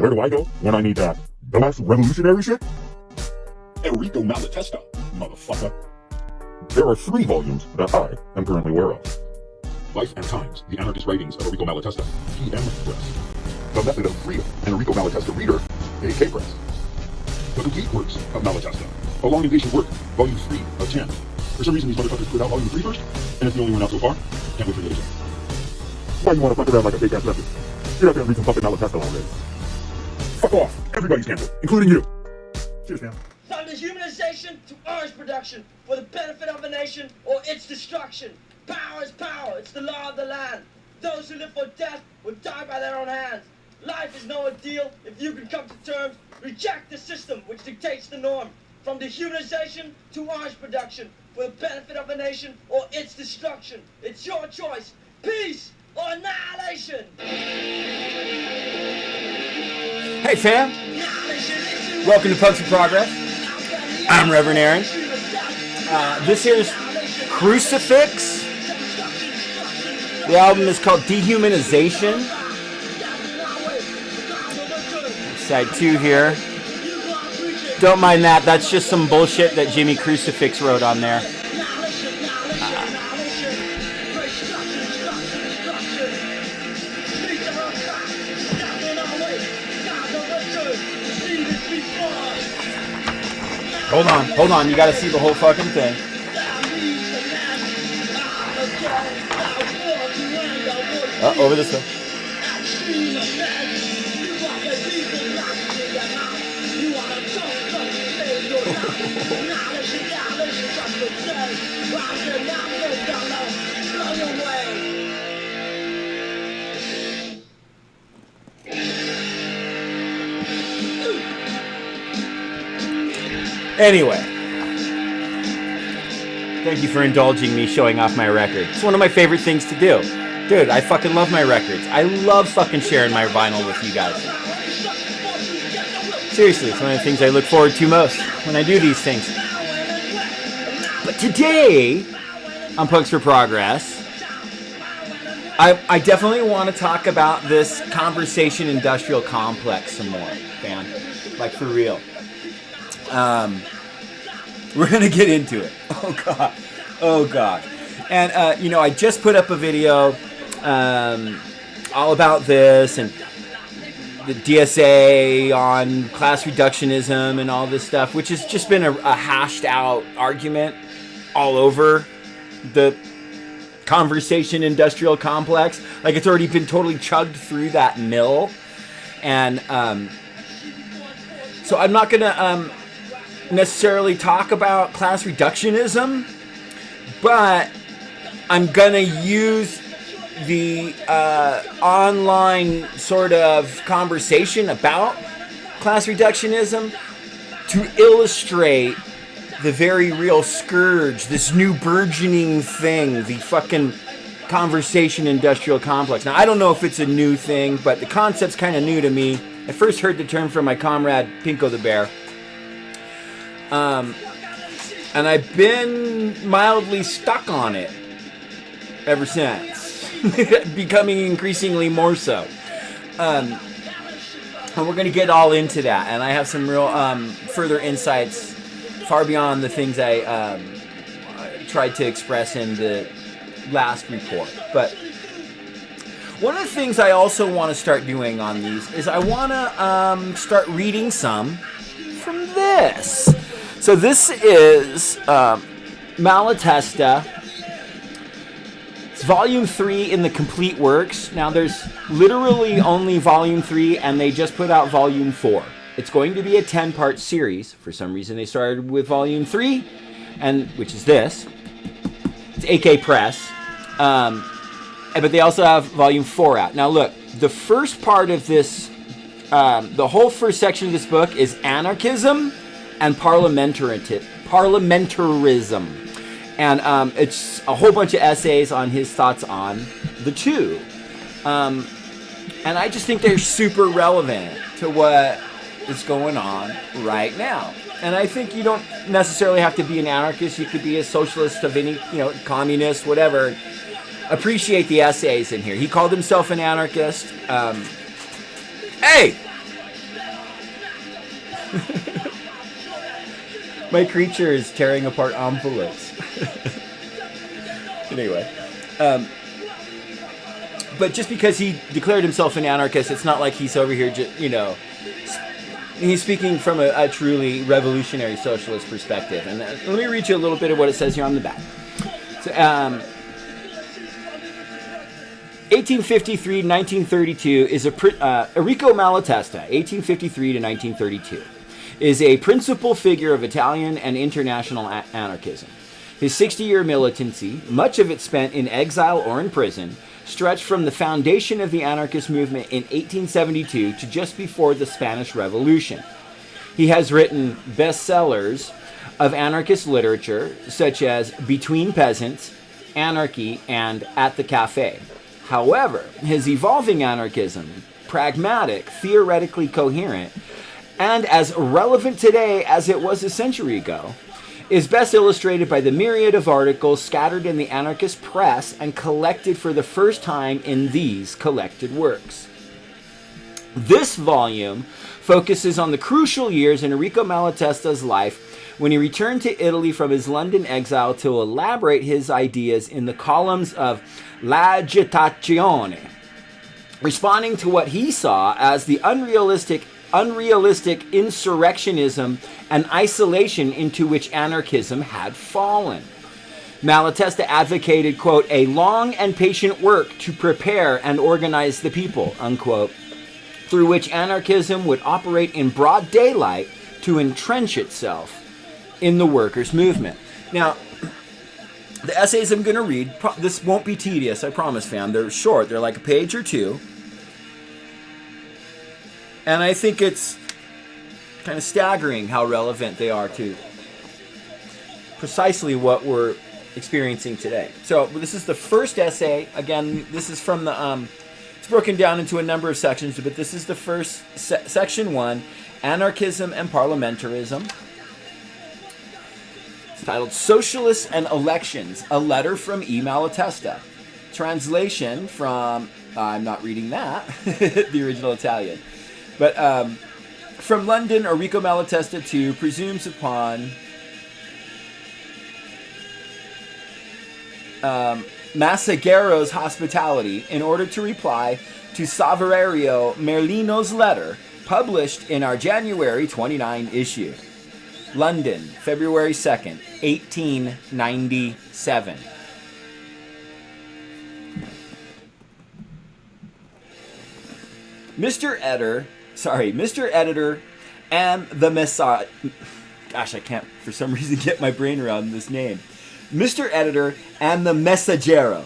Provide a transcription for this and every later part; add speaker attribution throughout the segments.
Speaker 1: where do I go when I need that last revolutionary shit? Enrico Malatesta, motherfucker. There are 3 volumes that I am currently aware of. Life and Times, The Anarchist Writings of Enrico Malatesta, PM Press. The Method of Freedom, an Enrico Malatesta Reader, AK Press. The Complete Works of Malatesta, a long and patient work, Volume 3 of 10. For some reason, these motherfuckers put out Volume 3 first, and it's the only one out so far. Can't wait for the other. Why you want to fuck around like a fake-ass message? Get out there and read some fucking Malatesta already. Fuck off. Everybody's canceled, including you. Cheers, man.
Speaker 2: From dehumanization to arms production, for the benefit of a nation or its destruction. Power is power, it's the law of the land. Those who live for death will die by their own hands. Life is no ordeal if you can come to terms. Reject the system which dictates the norm. From dehumanization to arms production, for the benefit of a nation or its destruction. It's your choice, peace or annihilation.
Speaker 3: Hey fam, welcome to Punks in Progress. I'm Reverend Aaron. This here's Crucifix. The album is called Dehumanization. Side 2 here. Don't mind that, that's just some bullshit that Jimmy Crucifix wrote on there. Hold on, you gotta see the whole fucking thing. Over this way. Anyway, thank you for indulging me showing off my record. It's one of my favorite things to do. Dude, I fucking love my records. I love fucking sharing my vinyl with you guys. Seriously, it's one of the things I look forward to most when I do these things. But today, on Punks for Progress, I definitely want to talk about this conversation industrial complex some more, man. Like, for real. We're gonna get into it. Oh god. And I just put up a video all about this and the DSA on class reductionism and all this stuff, which has just been a hashed out argument all over the conversation industrial complex. Like, it's already been totally chugged through that mill. And so I'm not gonna necessarily talk about class reductionism, but I'm gonna use the online sort of conversation about class reductionism to illustrate the very real scourge, this new burgeoning thing, the fucking conversation industrial complex. Now, I don't know if it's a new thing, but the concept's kind of new to me. I first heard the term from my comrade Pinko the Bear. And I've been mildly stuck on it ever since, becoming increasingly more so. And we're going to get all into that, and I have some real further insights far beyond the things I tried to express in the last report. But one of the things I also want to start doing on these is I want to start reading some from this. So this is Malatesta. It's volume 3 in the Complete Works. Now there's literally only volume 3, and they just put out volume 4. It's going to be a 10-part series. For some reason they started with volume 3, and which is this. It's AK Press. But they also have volume 4 out. Now look, the first part of this, the whole first section of this book is anarchism and parliamentarism. And it's a whole bunch of essays on his thoughts on the two. And I just think they're super relevant to what is going on right now. And I think you don't necessarily have to be an anarchist. You could be a socialist of any, communist, whatever. Appreciate the essays in here. He called himself an anarchist. Hey! My creature is tearing apart envelopes. Anyway. But just because he declared himself an anarchist, it's not like he's over here, he's speaking from a truly revolutionary socialist perspective. And let me read you a little bit of what it says here on the back. So, 1853 to 1932 is Enrico Malatesta, 1853 to 1932, is a principal figure of Italian and international anarchism. His 60-year militancy, much of it spent in exile or in prison, stretched from the foundation of the anarchist movement in 1872 to just before the Spanish Revolution. He has written bestsellers of anarchist literature, such as Between Peasants, Anarchy, and At the Cafe. However, his evolving anarchism, pragmatic, theoretically coherent, and as relevant today as it was a century ago, is best illustrated by the myriad of articles scattered in the anarchist press and collected for the first time in these collected works. This volume focuses on the crucial years in Enrico Malatesta's life when he returned to Italy from his London exile to elaborate his ideas in the columns of L'Agitazione, responding to what he saw as the unrealistic insurrectionism and isolation into which anarchism had fallen. Malatesta advocated, quote, a long and patient work to prepare and organize the people, unquote, through which anarchism would operate in broad daylight to entrench itself in the workers' movement. Now, the essays I'm going to read, this won't be tedious, I promise, fam. They're short. They're like a page or two. And I think it's kind of staggering how relevant they are to precisely what we're experiencing today. So this is the first essay. Again, this is from the, it's broken down into a number of sections, but this is the first, section 1, Anarchism and Parliamentarism. It's titled Socialists and Elections, a Letter from E. Malatesta. Translation from, I'm not reading that, the original Italian. But from London, Enrico Malatesta II presumes upon Massagero's hospitality in order to reply to Saverio Merlino's letter published in our January 29 issue. London, February 2nd, 1897. Mr. Editor, and the Messiah. Gosh, I can't for some reason get my brain around this name. Mr. Editor and the Messaggero.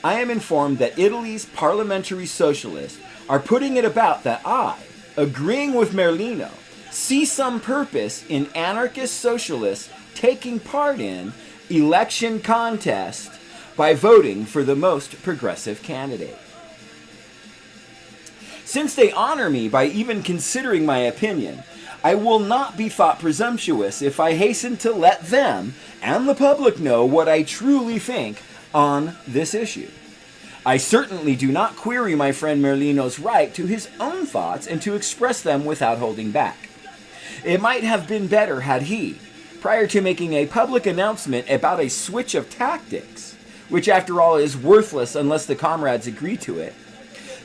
Speaker 3: I am informed that Italy's parliamentary socialists are putting it about that I, agreeing with Merlino, see some purpose in anarchist socialists taking part in election contest by voting for the most progressive candidate. Since they honor me by even considering my opinion, I will not be thought presumptuous if I hasten to let them and the public know what I truly think on this issue. I certainly do not query my friend Merlino's right to his own thoughts and to express them without holding back. It might have been better had he, prior to making a public announcement about a switch of tactics, which after all is worthless unless the comrades agree to it,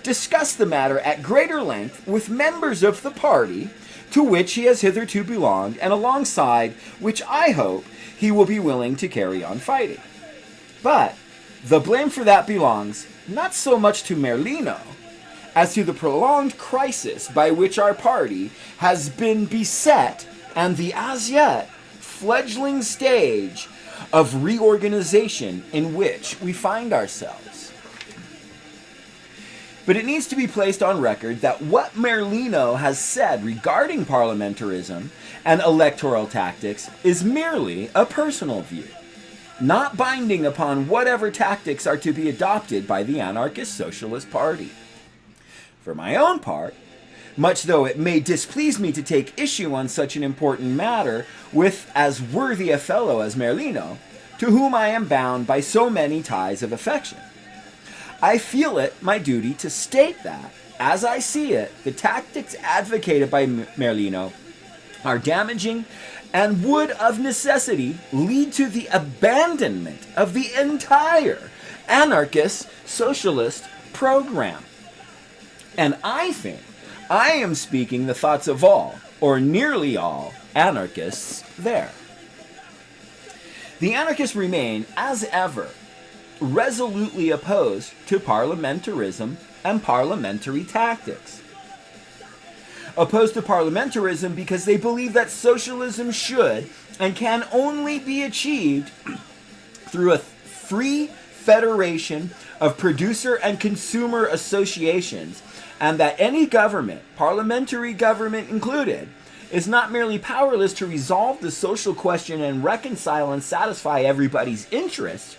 Speaker 3: discuss the matter at greater length with members of the party to which he has hitherto belonged and alongside which I hope he will be willing to carry on fighting. But the blame for that belongs not so much to Merlino as to the prolonged crisis by which our party has been beset and the as yet fledgling stage of reorganization in which we find ourselves. But it needs to be placed on record that what Merlino has said regarding parliamentarism and electoral tactics is merely a personal view, not binding upon whatever tactics are to be adopted by the anarchist socialist party. For my own part, much though it may displease me to take issue on such an important matter with as worthy a fellow as Merlino, to whom I am bound by so many ties of affection, I feel it my duty to state that, as I see it, the tactics advocated by Merlino are damaging and would of necessity lead to the abandonment of the entire anarchist socialist program. And I think I am speaking the thoughts of all, or nearly all, anarchists there. The anarchists remain, as ever, resolutely opposed to parliamentarism and parliamentary tactics. Opposed to parliamentarism because they believe that socialism should and can only be achieved through a free federation of producer and consumer associations, and that any government, parliamentary government included, is not merely powerless to resolve the social question and reconcile and satisfy everybody's interests,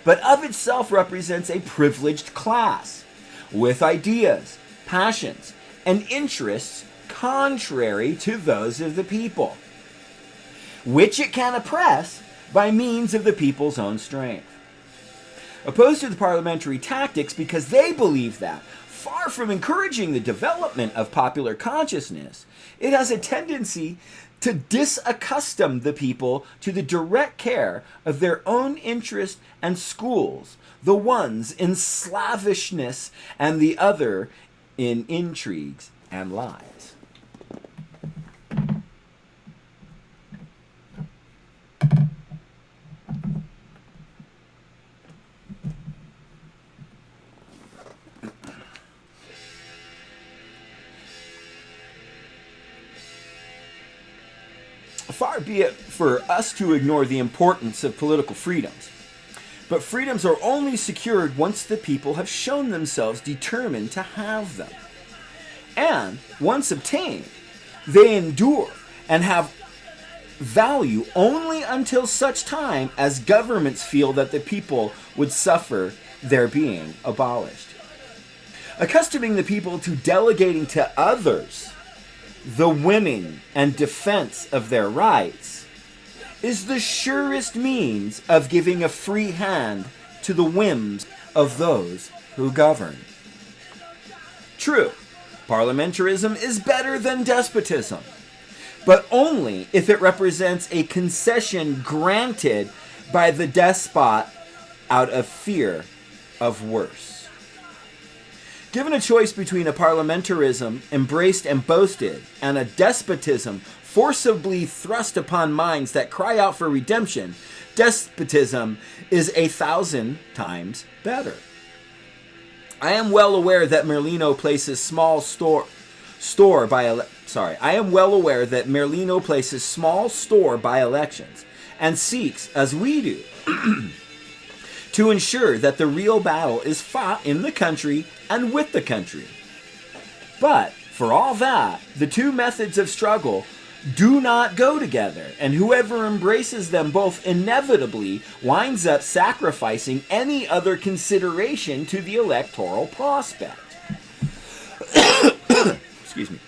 Speaker 3: but of itself represents a privileged class with ideas, passions, and interests contrary to those of the people, which it can oppress by means of the people's own strength. Opposed to the parliamentary tactics because they believe that, far from encouraging the development of popular consciousness, it has a tendency to disaccustom the people to the direct care of their own interest and schools, the ones in slavishness and the other in intrigues and lies. Far be it for us to ignore the importance of political freedoms, but freedoms are only secured once the people have shown themselves determined to have them. And once obtained, they endure and have value only until such time as governments feel that the people would suffer their being abolished. Accustoming the people to delegating to others the winning and defense of their rights is the surest means of giving a free hand to the whims of those who govern. True, parliamentarism is better than despotism, but only if it represents a concession granted by the despot out of fear of worse. Given a choice between a parliamentarism embraced and boasted and a despotism forcibly thrust upon minds that cry out for redemption, despotism is 1,000 times better. I am well aware that Merlino places small store by elections and seeks, as we do, to ensure that the real battle is fought in the country and with the country. But, for all that, the two methods of struggle do not go together, and whoever embraces them both inevitably winds up sacrificing any other consideration to the electoral prospect. Excuse me.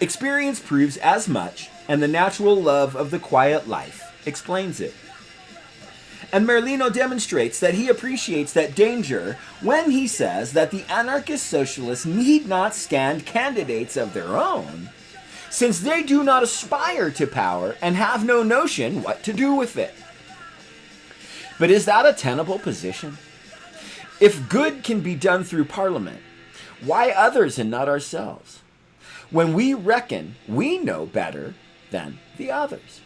Speaker 3: Experience proves as much, and the natural love of the quiet life explains it. And Merlino demonstrates that he appreciates that danger when he says that the anarchist socialists need not stand candidates of their own, since they do not aspire to power and have no notion what to do with it. But is that a tenable position? If good can be done through Parliament, why others and not ourselves? When we reckon we know better than the others.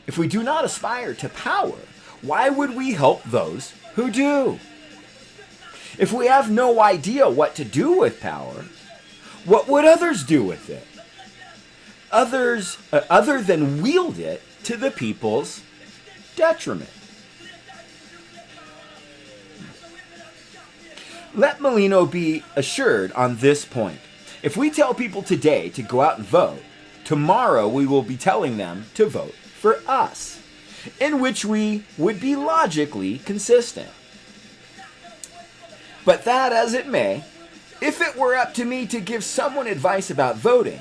Speaker 3: If we do not aspire to power, why would we help those who do? If we have no idea what to do with power, what would others do with it? Others, other than wield it to the people's detriment. Let Merlino be assured on this point. If we tell people today to go out and vote, tomorrow we will be telling them to vote for us, in which we would be logically consistent. But that as it may, if it were up to me to give someone advice about voting,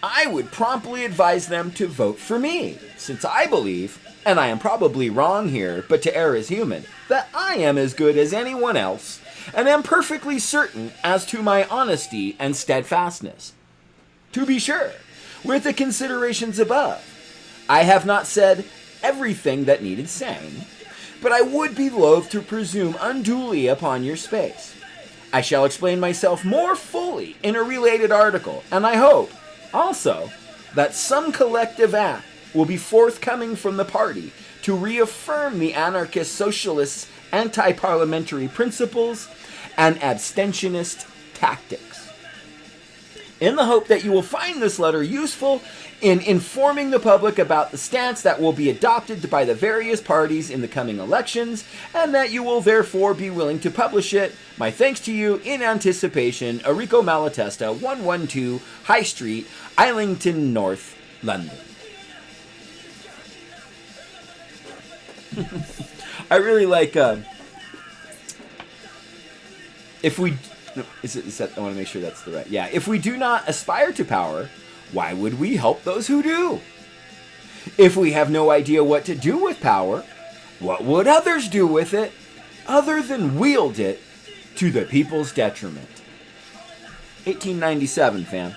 Speaker 3: I would promptly advise them to vote for me, since I believe, and I am probably wrong here, but to err is human, that I am as good as anyone else, and am perfectly certain as to my honesty and steadfastness. To be sure, with the considerations above, I have not said everything that needed saying, but I would be loath to presume unduly upon your space. I shall explain myself more fully in a related article, and I hope, also, that some collective act will be forthcoming from the party to reaffirm the anarchist socialists' anti-parliamentary principles and abstentionist tactics. In the hope that you will find this letter useful in informing the public about the stance that will be adopted by the various parties in the coming elections, and that you will therefore be willing to publish it, my thanks to you in anticipation, Enrico Malatesta, 112 High Street, Islington North, London. I really like, if we, no, is that, I want to make sure that's the right, yeah, if we do not aspire to power, why would we help those who do? If we have no idea what to do with power, what would others do with it, other than wield it to the people's detriment? 1897, fam.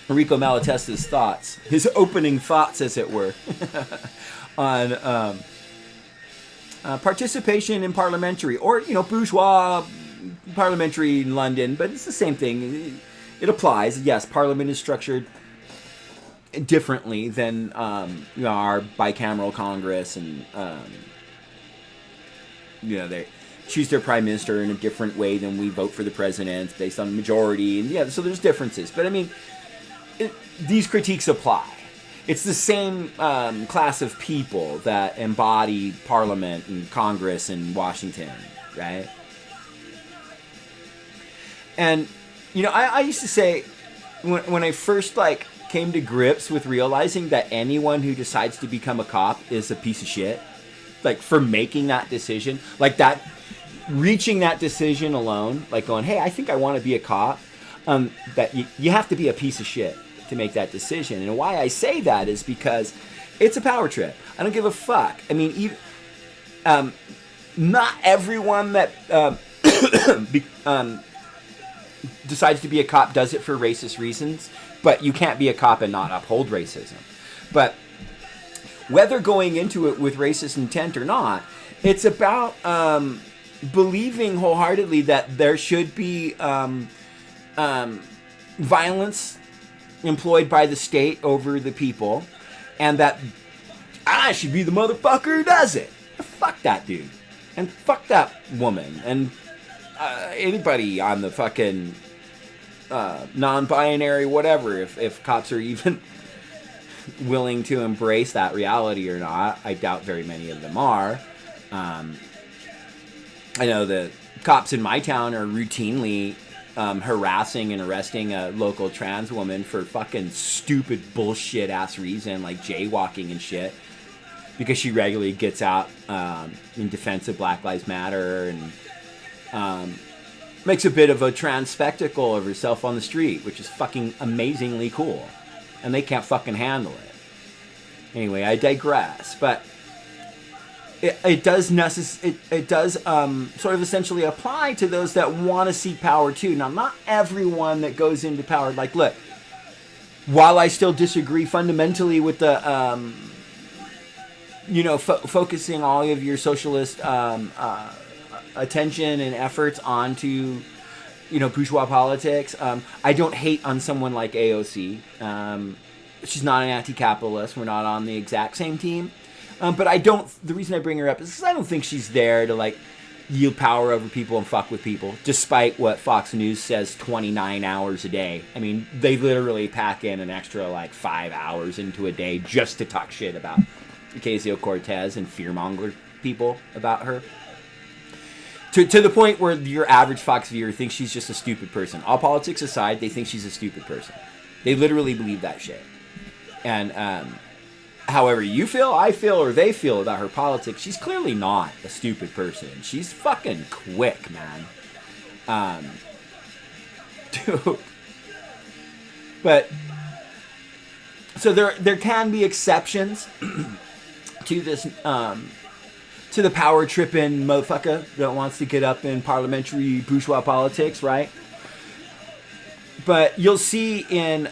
Speaker 3: Enrico Malatesta's thoughts, his opening thoughts, as it were, on participation in parliamentary, or, bourgeois parliamentary in London, but it's the same thing. It applies. Yes, Parliament is structured differently than our bicameral Congress, and they choose their prime minister in a different way than we vote for the president based on majority, and so there's differences. But I mean, these critiques apply. It's the same class of people that embody Parliament and Congress in Washington, right? And, I used to say, when I first, came to grips with realizing that anyone who decides to become a cop is a piece of shit, for making that decision, reaching that decision alone, going, hey, I think I want to be a cop, that you have to be a piece of shit to make that decision. And why I say that is because it's a power trip. I don't give a fuck. I mean, even, not everyone that decides to be a cop does it for racist reasons, but you can't be a cop and not uphold racism. But whether going into it with racist intent or not, it's about believing wholeheartedly that there should be violence employed by the state over the people, and that I should be the motherfucker who does it. Fuck that dude, and fuck that woman, and anybody on the fucking non-binary whatever, if cops are even willing to embrace that reality or not. I doubt very many of them are. I know the cops in my town are routinely harassing and arresting a local trans woman for fucking stupid bullshit ass reason, like jaywalking and shit, because she regularly gets out in defense of Black Lives Matter and makes a bit of a trans spectacle of herself on the street, which is fucking amazingly cool, and they can't fucking handle it. Anyway, I digress, but it does sort of essentially apply to those that want to see power too. Now, not everyone that goes into power. Look, while I still disagree fundamentally with the, focusing all of your socialist attention and efforts onto, bourgeois politics, I don't hate on someone like AOC. She's not an anti-capitalist. We're not on the exact same team. But the reason I bring her up is because I don't think she's there to, yield power over people and fuck with people, despite what Fox News says 29 hours a day. I mean, they literally pack in an extra, 5 hours into a day just to talk shit about Ocasio-Cortez and fearmonger people about her. To the point where your average Fox viewer thinks she's just a stupid person. All politics aside, they think she's a stupid person. They literally believe that shit. And, however you feel, I feel, or they feel about her politics, she's clearly not a stupid person. She's fucking quick, man. Dude. But, so there can be exceptions to to the power tripping motherfucker that wants to get up in parliamentary bourgeois politics, right? But you'll see in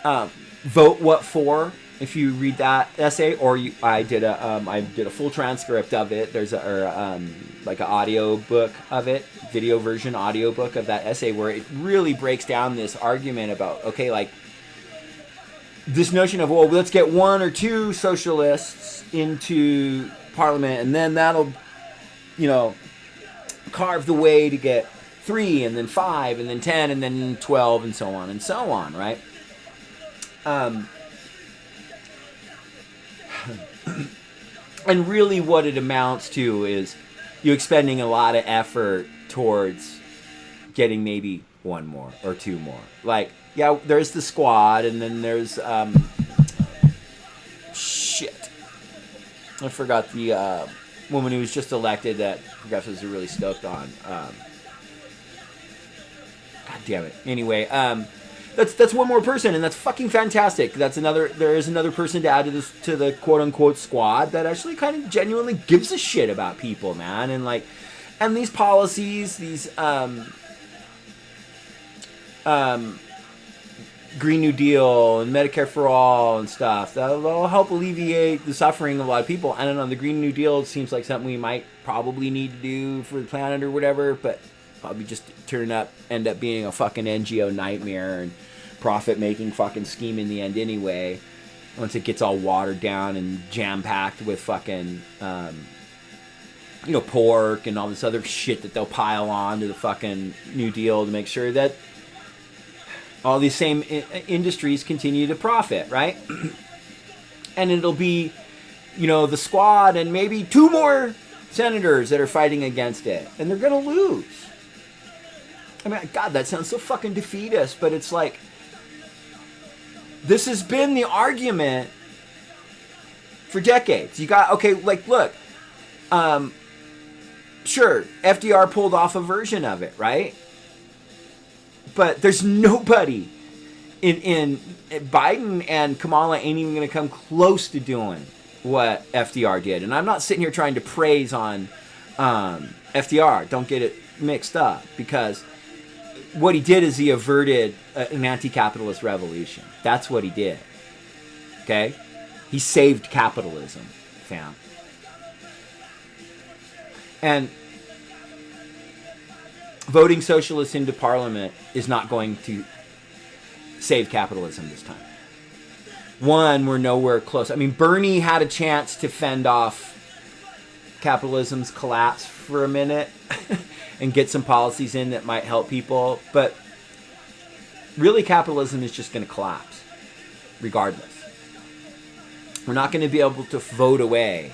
Speaker 3: Vote What For, if you read that essay, or I did a full transcript of it. There's like an audio book of it, video version audio book of that essay, where it really breaks down this argument about, okay, like this notion of, well, let's get one or two socialists into parliament, and then that'll, carve the way to get 3, and then 5, and then 10, and then 12, and so on, right? And really what it amounts to is you expending a lot of effort towards getting maybe one more or two more. Like, yeah, there's the squad, and then there's shit. I forgot the woman who was just elected that progressives are really stoked on. God damn it. Anyway, that's one more person, and that's fucking fantastic. There is another person to add to the quote unquote squad that actually kind of genuinely gives a shit about people, man. And these policies, these Green New Deal and Medicare for All and stuff, that'll help alleviate the suffering of a lot of people. I don't know, the Green New Deal seems like something we might probably need to do for the planet or whatever, but probably just end up being a fucking NGO nightmare and profit-making fucking scheme in the end anyway, once it gets all watered down and jam-packed with fucking, pork and all this other shit that they'll pile on to the fucking New Deal to make sure that all these same industries continue to profit, right? And it'll be, the squad and maybe 2 more senators that are fighting against it, and they're gonna lose. I mean, God, that sounds so fucking defeatist, but it's like, this has been the argument for decades. You got, okay, like, look, sure, FDR pulled off a version of it, right? But there's nobody in Biden and Kamala ain't even going to come close to doing what FDR did. And I'm not sitting here trying to praise on FDR. Don't get it mixed up, because what he did is he averted an anti-capitalist revolution. That's what he did. Okay? He saved capitalism, fam. And voting socialists into parliament is not going to save capitalism this time. One, we're nowhere close. I mean, Bernie had a chance to fend off capitalism's collapse for a minute and get some policies in that might help people, but really capitalism is just going to collapse regardless. We're not going to be able to vote away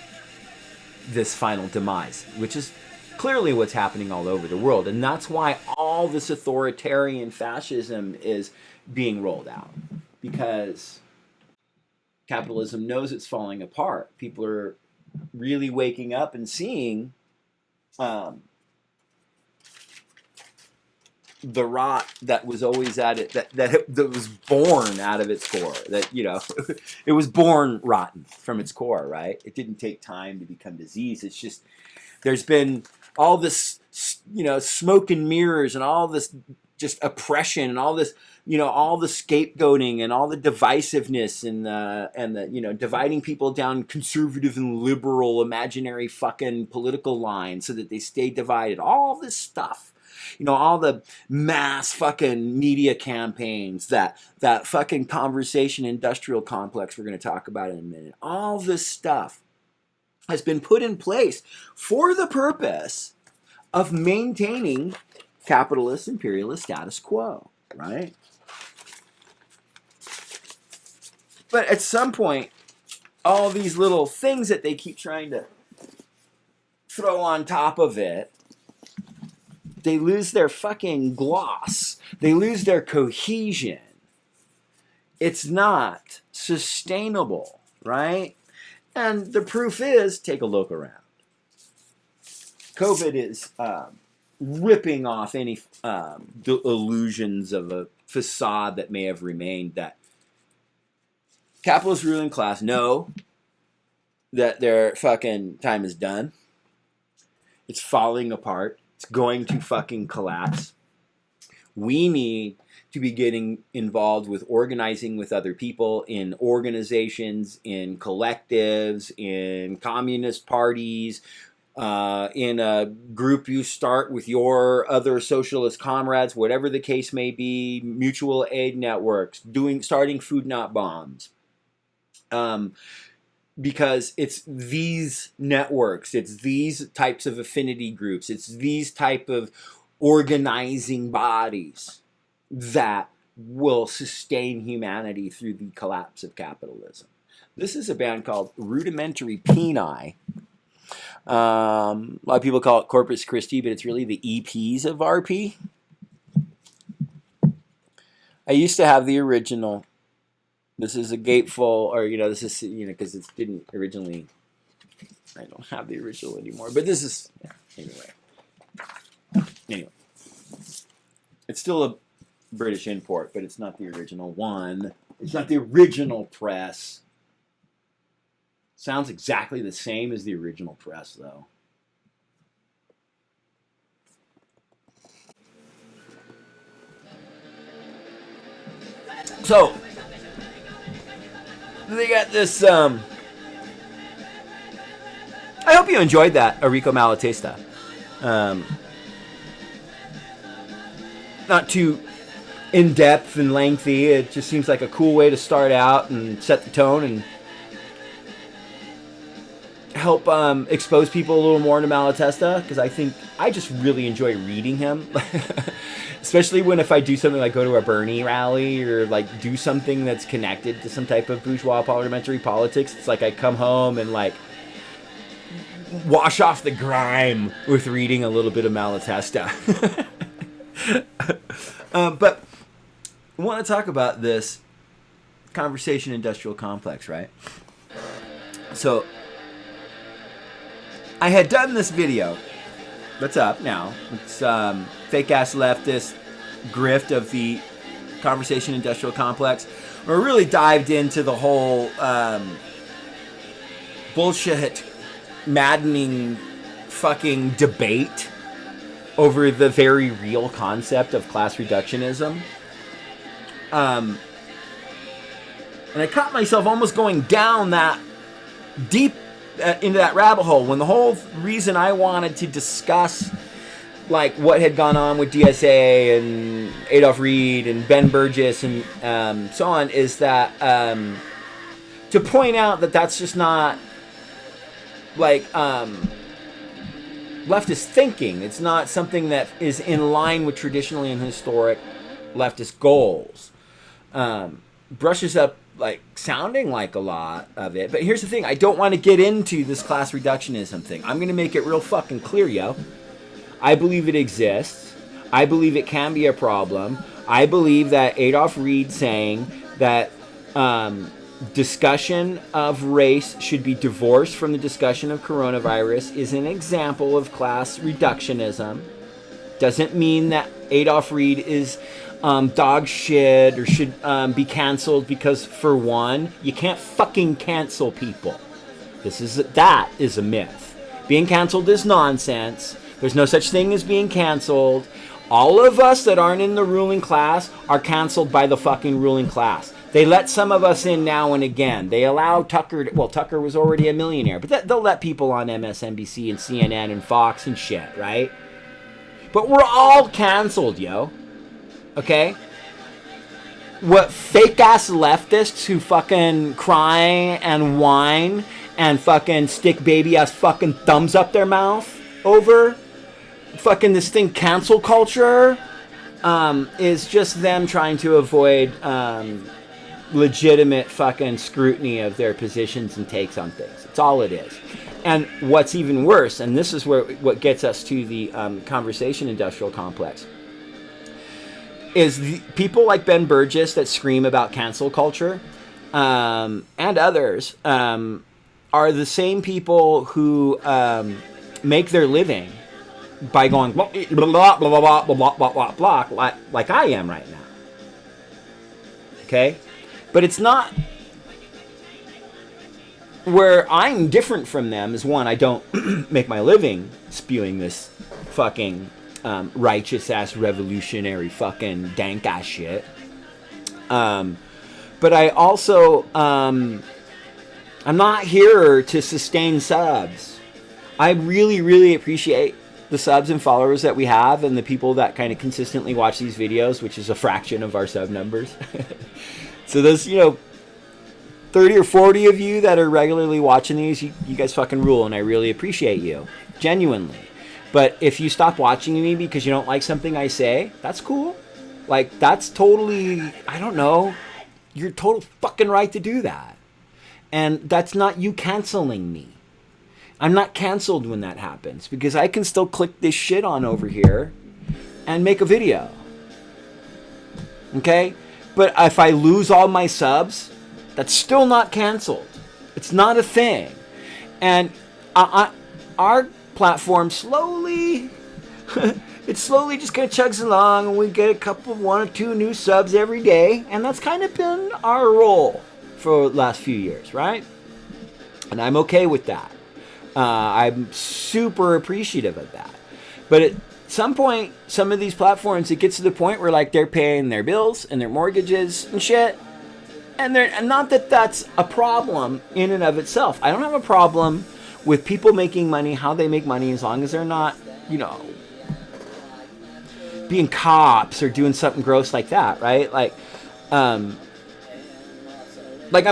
Speaker 3: this final demise, which is clearly what's happening all over the world. And that's why all this authoritarian fascism is being rolled out, because capitalism knows it's falling apart. People are really waking up and seeing the rot that was always at it, that was born out of its core, that, it was born rotten from its core, right? It didn't take time to become disease. It's just, there's been all this, smoke and mirrors and all this just oppression and all this, all the scapegoating and all the divisiveness and the dividing people down conservative and liberal imaginary fucking political lines so that they stay divided. All this stuff. All the mass fucking media campaigns, that fucking conversation industrial complex we're going to talk about in a minute. All this stuff has been put in place for the purpose of maintaining capitalist imperialist status quo, right? But at some point, all these little things that they keep trying to throw on top of it, they lose their fucking gloss. They lose their cohesion. It's not sustainable, right? And the proof is, take a look around. COVID is ripping off any illusions of a facade that may have remained, that capitalist ruling class, no, that their fucking time is done. It's falling apart. It's going to fucking collapse. We need to be getting involved with organizing with other people in organizations, in collectives, in communist parties, in a group you start with your other socialist comrades, whatever the case may be, mutual aid networks, starting Food Not Bombs. Because it's these networks, it's these types of affinity groups, it's these type of organizing bodies that will sustain humanity through the collapse of capitalism. This is a band called Rudimentary Peni. A lot of people call it Corpus Christi, but it's really the EPs of RP. I used to have the original. This is a gatefold, or, this is, because it didn't originally, I don't have the original anymore, but this is, anyway. It's still a British import, but it's not the original one. It's not the original press. Sounds exactly the same as the original press, though. So, they got this, I hope you enjoyed that, Enrico Malatesta. Not too in-depth and lengthy. It just seems like a cool way to start out and set the tone and help expose people a little more into Malatesta, because I just really enjoy reading him. Especially if I do something like go to a Bernie rally or like do something that's connected to some type of bourgeois parliamentary politics. It's like I come home and like wash off the grime with reading a little bit of Malatesta. But I want to talk about this conversation industrial complex, right? So I had done this video that's up now. It's fake ass leftist grift of the conversation industrial complex. Where I really dived into the whole bullshit, maddening fucking debate over the very real concept of class reductionism. And I caught myself almost going down that deep into that rabbit hole when the whole reason I wanted to discuss like what had gone on with DSA and Adolph Reed and Ben Burgess and so on is that to point out that that's just not like leftist thinking. It's not something that is in line with traditionally and historic leftist goals. Brushes up like sounding like a lot of it, but here's the thing: I don't want to get into this class reductionism thing. I'm going to make it real fucking clear, yo. I believe it exists. I believe it can be a problem. I believe that Adolph Reed saying that discussion of race should be divorced from the discussion of coronavirus is an example of class reductionism. Doesn't mean that Adolph Reed is dog shit or should be canceled, because for one, you can't fucking cancel people. That is a myth. Being canceled is nonsense. There's no such thing as being canceled. All of us that aren't in the ruling class are canceled by the fucking ruling class. They let some of us in now and again. They allow Tucker, Tucker was already a millionaire, but they'll let people on MSNBC and CNN and Fox and shit, right? But we're all canceled, yo. Okay? What fake-ass leftists who fucking cry and whine and fucking stick baby-ass fucking thumbs up their mouth over fucking this thing, cancel culture, is just them trying to avoid legitimate fucking scrutiny of their positions and takes on things. That's all it is. And what's even worse, and this is what gets us to the conversation industrial complex, is the people like Ben Burgess that scream about cancel culture and others are the same people who make their living by going blah, blah, blah, blah, blah, blah, blah, blah, blah, like I am right now. Okay? But it's not where I'm different from them is, one, I don't make my living spewing this fucking righteous ass revolutionary fucking dank ass shit. But I also I'm not here to sustain subs. I really, really appreciate the subs and followers that we have and the people that kind of consistently watch these videos, which is a fraction of our sub numbers. So those, 30 or 40 of you that are regularly watching these, you guys fucking rule, and I really appreciate you. Genuinely. But if you stop watching me because you don't like something I say, that's cool. Like, that's totally, I don't know, your total fucking right to do that. And that's not you canceling me. I'm not canceled when that happens, because I can still click this shit on over here and make a video. Okay? But if I lose all my subs, that's still not canceled. It's not a thing. And our platform slowly, it slowly just kind of chugs along, and we get one or two new subs every day. And that's kind of been our role for the last few years, right? And I'm okay with that. I'm super appreciative of that. But at some point, some of these platforms, it gets to the point where, like, they're paying their bills and their mortgages and shit. And not that that's a problem in and of itself. I don't have a problem with people making money, how they make money, as long as they're not, being cops or doing something gross like that, right? Like I'm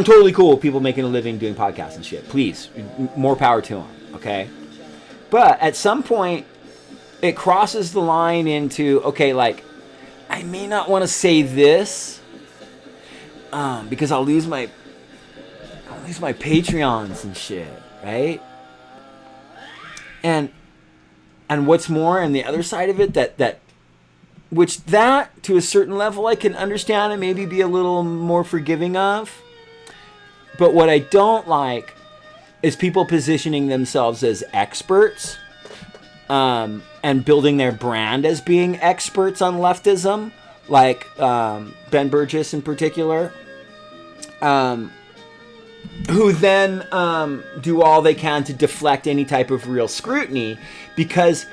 Speaker 3: totally cool with people making a living doing podcasts and shit. Please, more power to them, okay? But at some point, it crosses the line into, okay, like, I may not want to say this, because I'll lose my Patreons and shit, right? And what's more, and the other side of it, that to a certain level I can understand and maybe be a little more forgiving of. But what I don't like is people positioning themselves as experts, and building their brand as being experts on leftism, like Ben Burgess in particular, who then do all they can to deflect any type of real scrutiny, because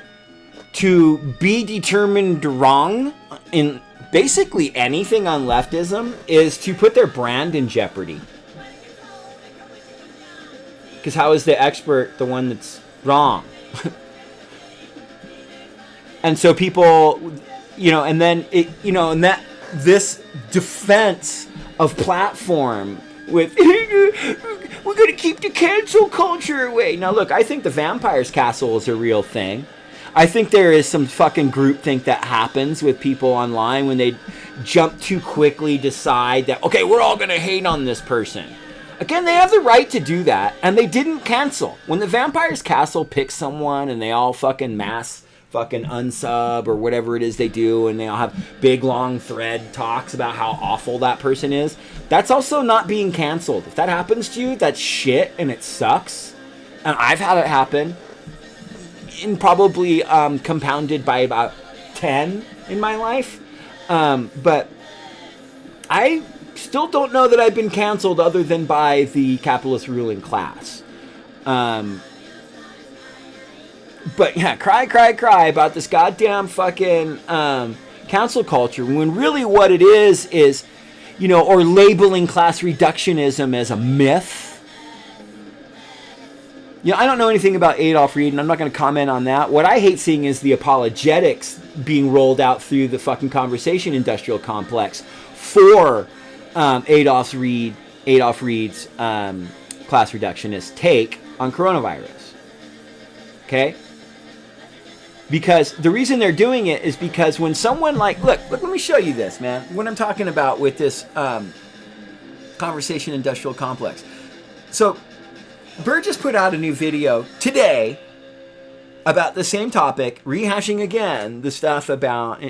Speaker 3: to be determined wrong in basically anything on leftism is to put their brand in jeopardy. Because how is the expert the one that's wrong? And so people, and then and that this defense of platform with we're gonna keep the cancel culture away. Now look, I think the Vampire's Castle is a real thing. I think there is some fucking groupthink that happens with people online when they jump too quickly, decide that, okay, we're all gonna hate on this person. Again, they have the right to do that, and they didn't cancel. When the Vampire's Castle picks someone and they all fucking mass fucking unsub or whatever it is they do, and they all have big long thread talks about how awful that person is, that's also not being canceled. If that happens to you, that's shit and it sucks. And I've had it happen, and probably compounded by about 10 in my life. But I still don't know that I've been canceled other than by the capitalist ruling class. But yeah, cry about this goddamn fucking cancel culture, when really what it is, or labeling class reductionism as a myth. I don't know anything about Adolf Reed, and I'm not going to comment on that. What I hate seeing is the apologetics being rolled out through the fucking conversation industrial complex for Adolf Reed's class reductionist take on coronavirus. Okay? Because the reason they're doing it is because when someone look, let me show you this, man. What I'm talking about with this conversation industrial complex. So, Burgess put out a new video today about the same topic, rehashing again the stuff about,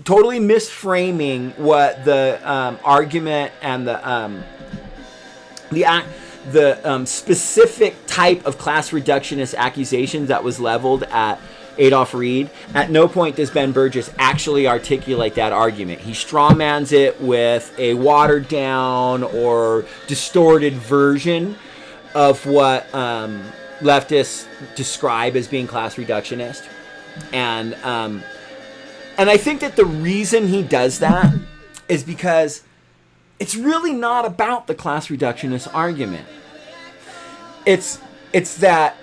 Speaker 3: totally misframing what the argument and the specific type of class reductionist accusations that was leveled at Adolf Reed. At no point does Ben Burgess actually articulate that argument. He strawmans it with a watered down or distorted version of what leftists describe as being class reductionist. And I think that the reason he does that is because it's really not about the class reductionist argument. It's that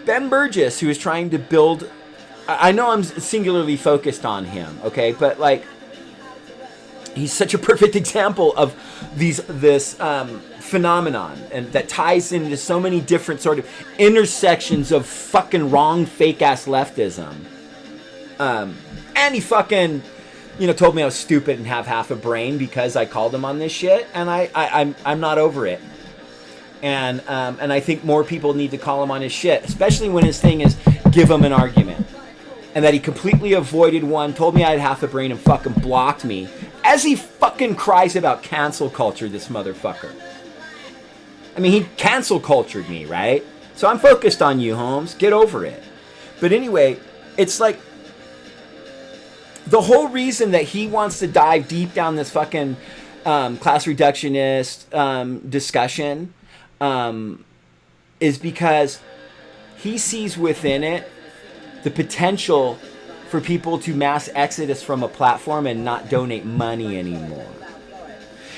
Speaker 3: Ben Burgess, who is trying to build, I know I'm singularly focused on him, okay, but like, he's such a perfect example of this phenomenon, and that ties into so many different sort of intersections of fucking wrong, fake ass leftism. And he fucking, told me I was stupid and have half a brain because I called him on this shit, and I'm not over it. And I think more people need to call him on his shit, especially when his thing is give him an argument. And that he completely avoided one, told me I had half a brain, and fucking blocked me. As he fucking cries about cancel culture, this motherfucker. I mean, he cancel cultured me, right? So I'm focused on you, Holmes. Get over it. But anyway, it's like, the whole reason that he wants to dive deep down this fucking class reductionist discussion is because he sees within it the potential for people to mass exodus from a platform and not donate money anymore.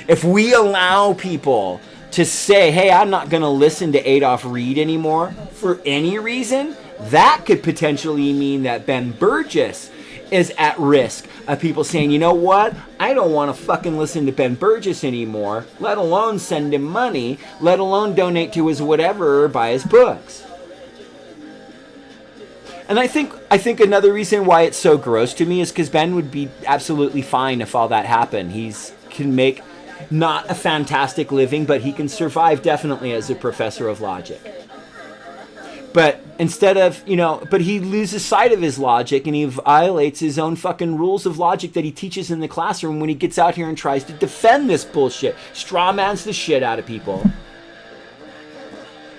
Speaker 3: If we allow people to say, hey, I'm not going to listen to Adolph Reed anymore for any reason, that could potentially mean that Ben Burgess is at risk of people saying, you know what? I don't want to fucking listen to Ben Burgess anymore, let alone send him money, let alone donate to his whatever or buy his books. And I think another reason why it's so gross to me is because Ben would be absolutely fine if all that happened. Can make not a fantastic living, but he can survive definitely as a professor of logic. But instead of, but he loses sight of his logic and he violates his own fucking rules of logic that he teaches in the classroom when he gets out here and tries to defend this bullshit. Strawmans the shit out of people.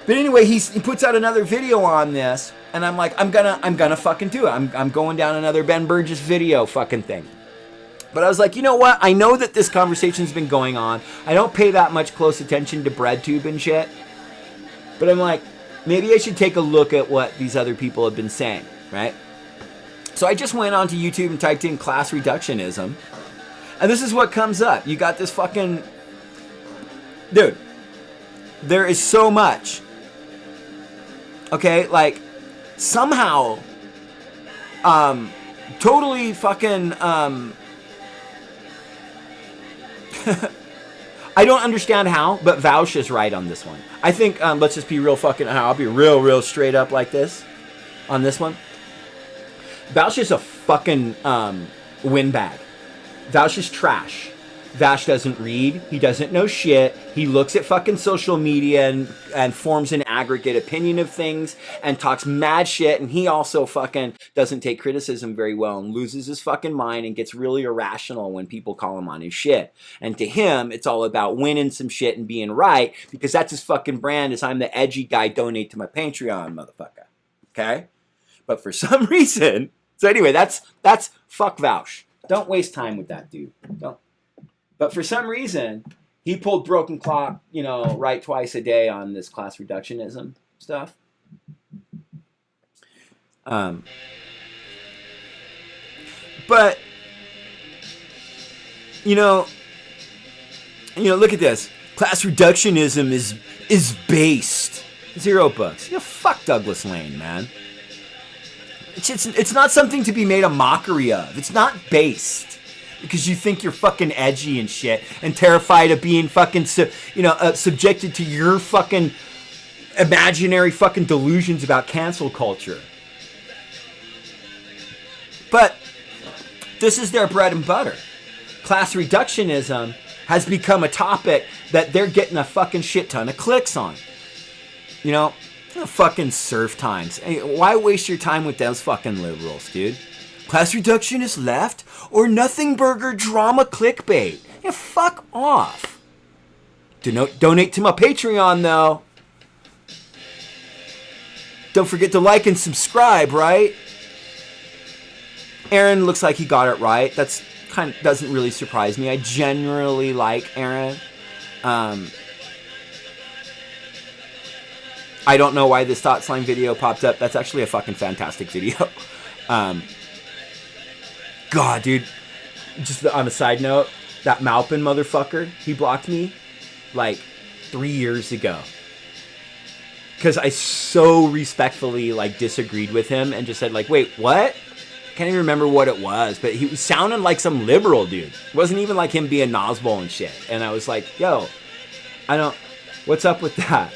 Speaker 3: But anyway, he puts out another video on this, and I'm like, I'm gonna fucking do it. I'm going down another Ben Burgess video fucking thing. But I was like, you know what? I know that this conversation's been going on. I don't pay that much close attention to BreadTube and shit. But I'm like, maybe I should take a look at what these other people have been saying, right? So I just went onto YouTube and typed in class reductionism. And this is what comes up. You got this fucking... Dude, there is so much. Okay, like, somehow, totally fucking, I don't understand how, but Vaush is right on this one. I think, let's just be real fucking, I'll be real straight up like this on this one. Vaush is a fucking windbag. Vaush is trash. Vaush doesn't read. He doesn't know shit. He looks at fucking social media and forms an aggregate opinion of things and talks mad shit. And he also fucking doesn't take criticism very well and loses his fucking mind and gets really irrational when people call him on his shit. And to him, it's all about winning some shit and being right because that's his fucking brand is I'm the edgy guy, donate to my Patreon, motherfucker. Okay? But for some reason, so anyway, that's fuck Vaush. Don't waste time with that dude. Don't. But for some reason, he pulled Broken Clock, right twice a day on this class reductionism stuff. But, look at this. Class reductionism is based. $0. Fuck Douglas Lane, man. It's not something to be made a mockery of. It's not based. Because you think you're fucking edgy and shit and terrified of being fucking, subjected to your fucking imaginary fucking delusions about cancel culture. But this is their bread and butter. Class reductionism has become a topic that they're getting a fucking shit ton of clicks on. Fucking surf times. Why waste your time with those fucking liberals, dude? Class reductionist left or nothing burger drama clickbait. Yeah, fuck off. Donate to my Patreon though. Don't forget to like and subscribe, right? Aaron looks like he got it right. That's kind of doesn't really surprise me. I generally like Aaron. I don't know why this Thought Slime video popped up. That's actually a fucking fantastic video. God, dude. Just on a side note, that Maupin motherfucker, he blocked me like 3 years ago. Because I so respectfully like disagreed with him and just said like, wait, what? Can't even remember what it was, but he was sounding like some liberal dude. It wasn't even like him being Nosbol and shit. And I was like, yo, what's up with that?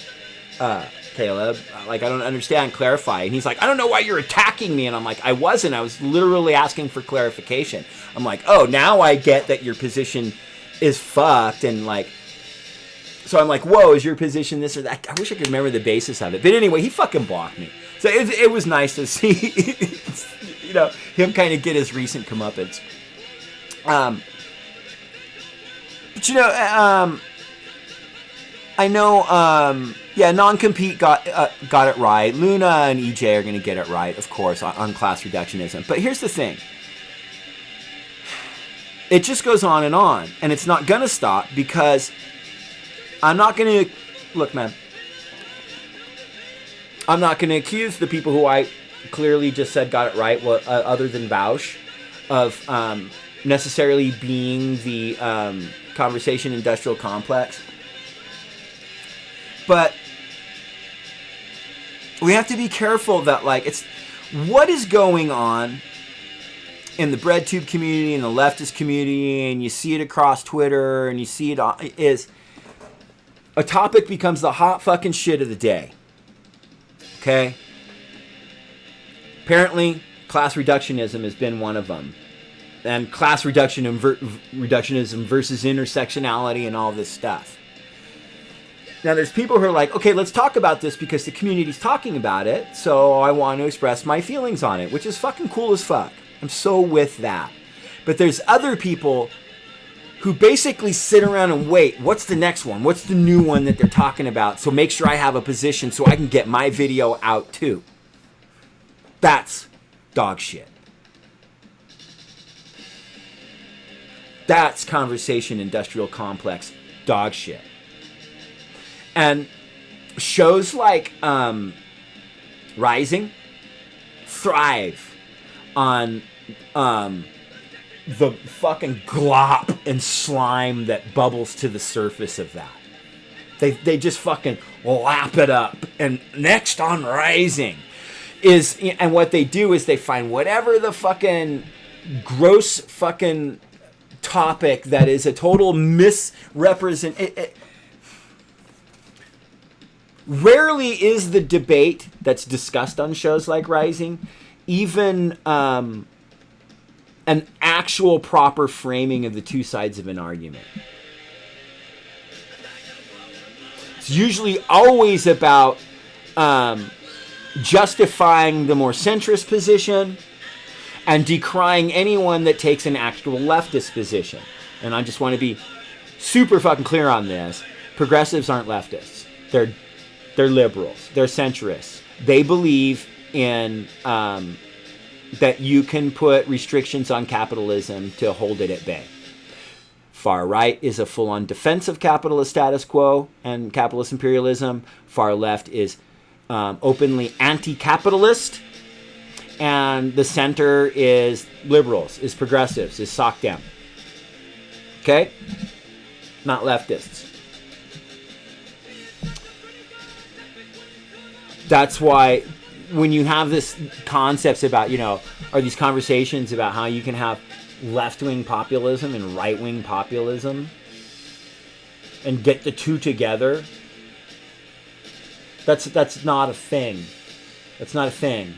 Speaker 3: Caleb, like, I don't understand, clarify. And he's like, I don't know why you're attacking me. And I'm like, I wasn't. I was literally asking for clarification. I'm like, oh, now I get that your position is fucked. And like, so I'm like, whoa, is your position this or that? I wish I could remember the basis of it. But anyway, he fucking blocked me. So it was nice to see, you know, him kind of get his recent comeuppance. But you know, I know, yeah, non-compete got it right. Luna and EJ are going to get it right, of course, on class reductionism. But here's the thing. It just goes on, and it's not going to stop because I'm not going to... Look, man. I'm not going to accuse the people who I clearly just said got it right, other than Bausch, of necessarily being the conversation industrial complex. But we have to be careful that, like, it's what is going on in the BreadTube community and the leftist community, and you see it across Twitter, and you see it is a topic becomes the hot fucking shit of the day. Okay? Apparently, class reductionism has been one of them. And class reductionism versus intersectionality and all this stuff. Now, there's people who are like, okay, let's talk about this because the community's talking about it, so I want to express my feelings on it, which is fucking cool as fuck. I'm so with that. But there's other people who basically sit around and wait, what's the next one? What's the new one that they're talking about? So make sure I have a position so I can get my video out too. That's dog shit. That's conversation industrial complex dog shit. And shows like Rising thrive on the fucking glop and slime that bubbles to the surface of that. They just fucking lap it up. And next on Rising is, and what they do is they find whatever the fucking gross fucking topic that is a total misrepresentation. Rarely is the debate that's discussed on shows like Rising even an actual proper framing of the two sides of an argument. It's usually always about justifying the more centrist position and decrying anyone that takes an actual leftist position. And I just want to be super fucking clear on this. Progressives aren't leftists. They're liberals. They're centrists. They believe in that you can put restrictions on capitalism to hold it at bay. Far right is a full-on defense of capitalist status quo and capitalist imperialism. Far left is openly anti-capitalist. And the center is liberals, is progressives, is SOCDEM. Okay? Not leftists. That's why when you have this concepts about, you know, or these conversations about how you can have left-wing populism and right-wing populism and get the two together, that's not a thing. That's not a thing.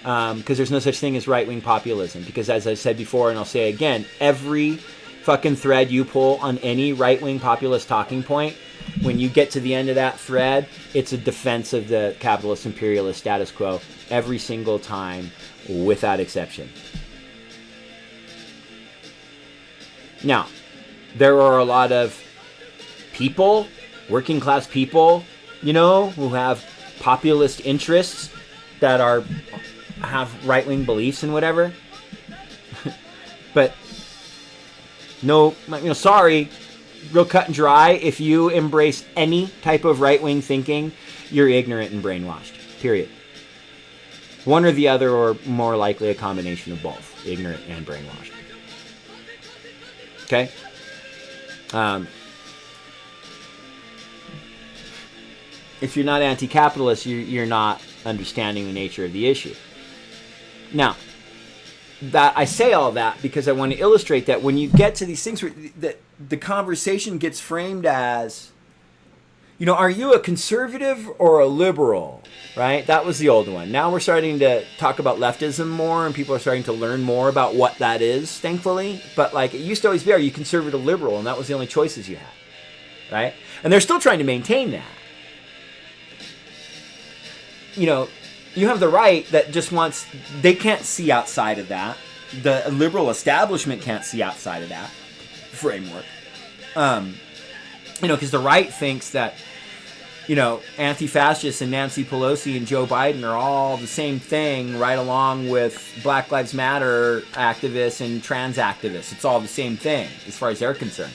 Speaker 3: Because there's no such thing as right-wing populism. Because as I said before, and I'll say again, every fucking thread you pull on any right-wing populist talking point, when you get to the end of that thread, it's a defense of the capitalist imperialist status quo every single time, without exception. Now, there are a lot of people, working class people, you know, who have populist interests that have right-wing beliefs and whatever. But no, you know, sorry, real cut and dry, if you embrace any type of right-wing thinking, you're ignorant and brainwashed. Period. One or the other, or more likely a combination of both, ignorant and brainwashed. Okay? If you're not anti-capitalist, you're not understanding the nature of the issue. Now, that I say all that because I want to illustrate that when you get to these things, where the conversation gets framed as, you know, are you a conservative or a liberal? Right? That was the old one. Now we're starting to talk about leftism more, and people are starting to learn more about what that is, thankfully. But like, it used to always be, are you conservative or liberal? And that was the only choices you had. Right? And they're still trying to maintain that. You know, you have the right that just wants, they can't see outside of that. The liberal establishment can't see outside of that framework. You know, because the right thinks that, you know, anti-fascists and Nancy Pelosi and Joe Biden are all the same thing, right along with Black Lives Matter activists and trans activists. It's all the same thing as far as they're concerned.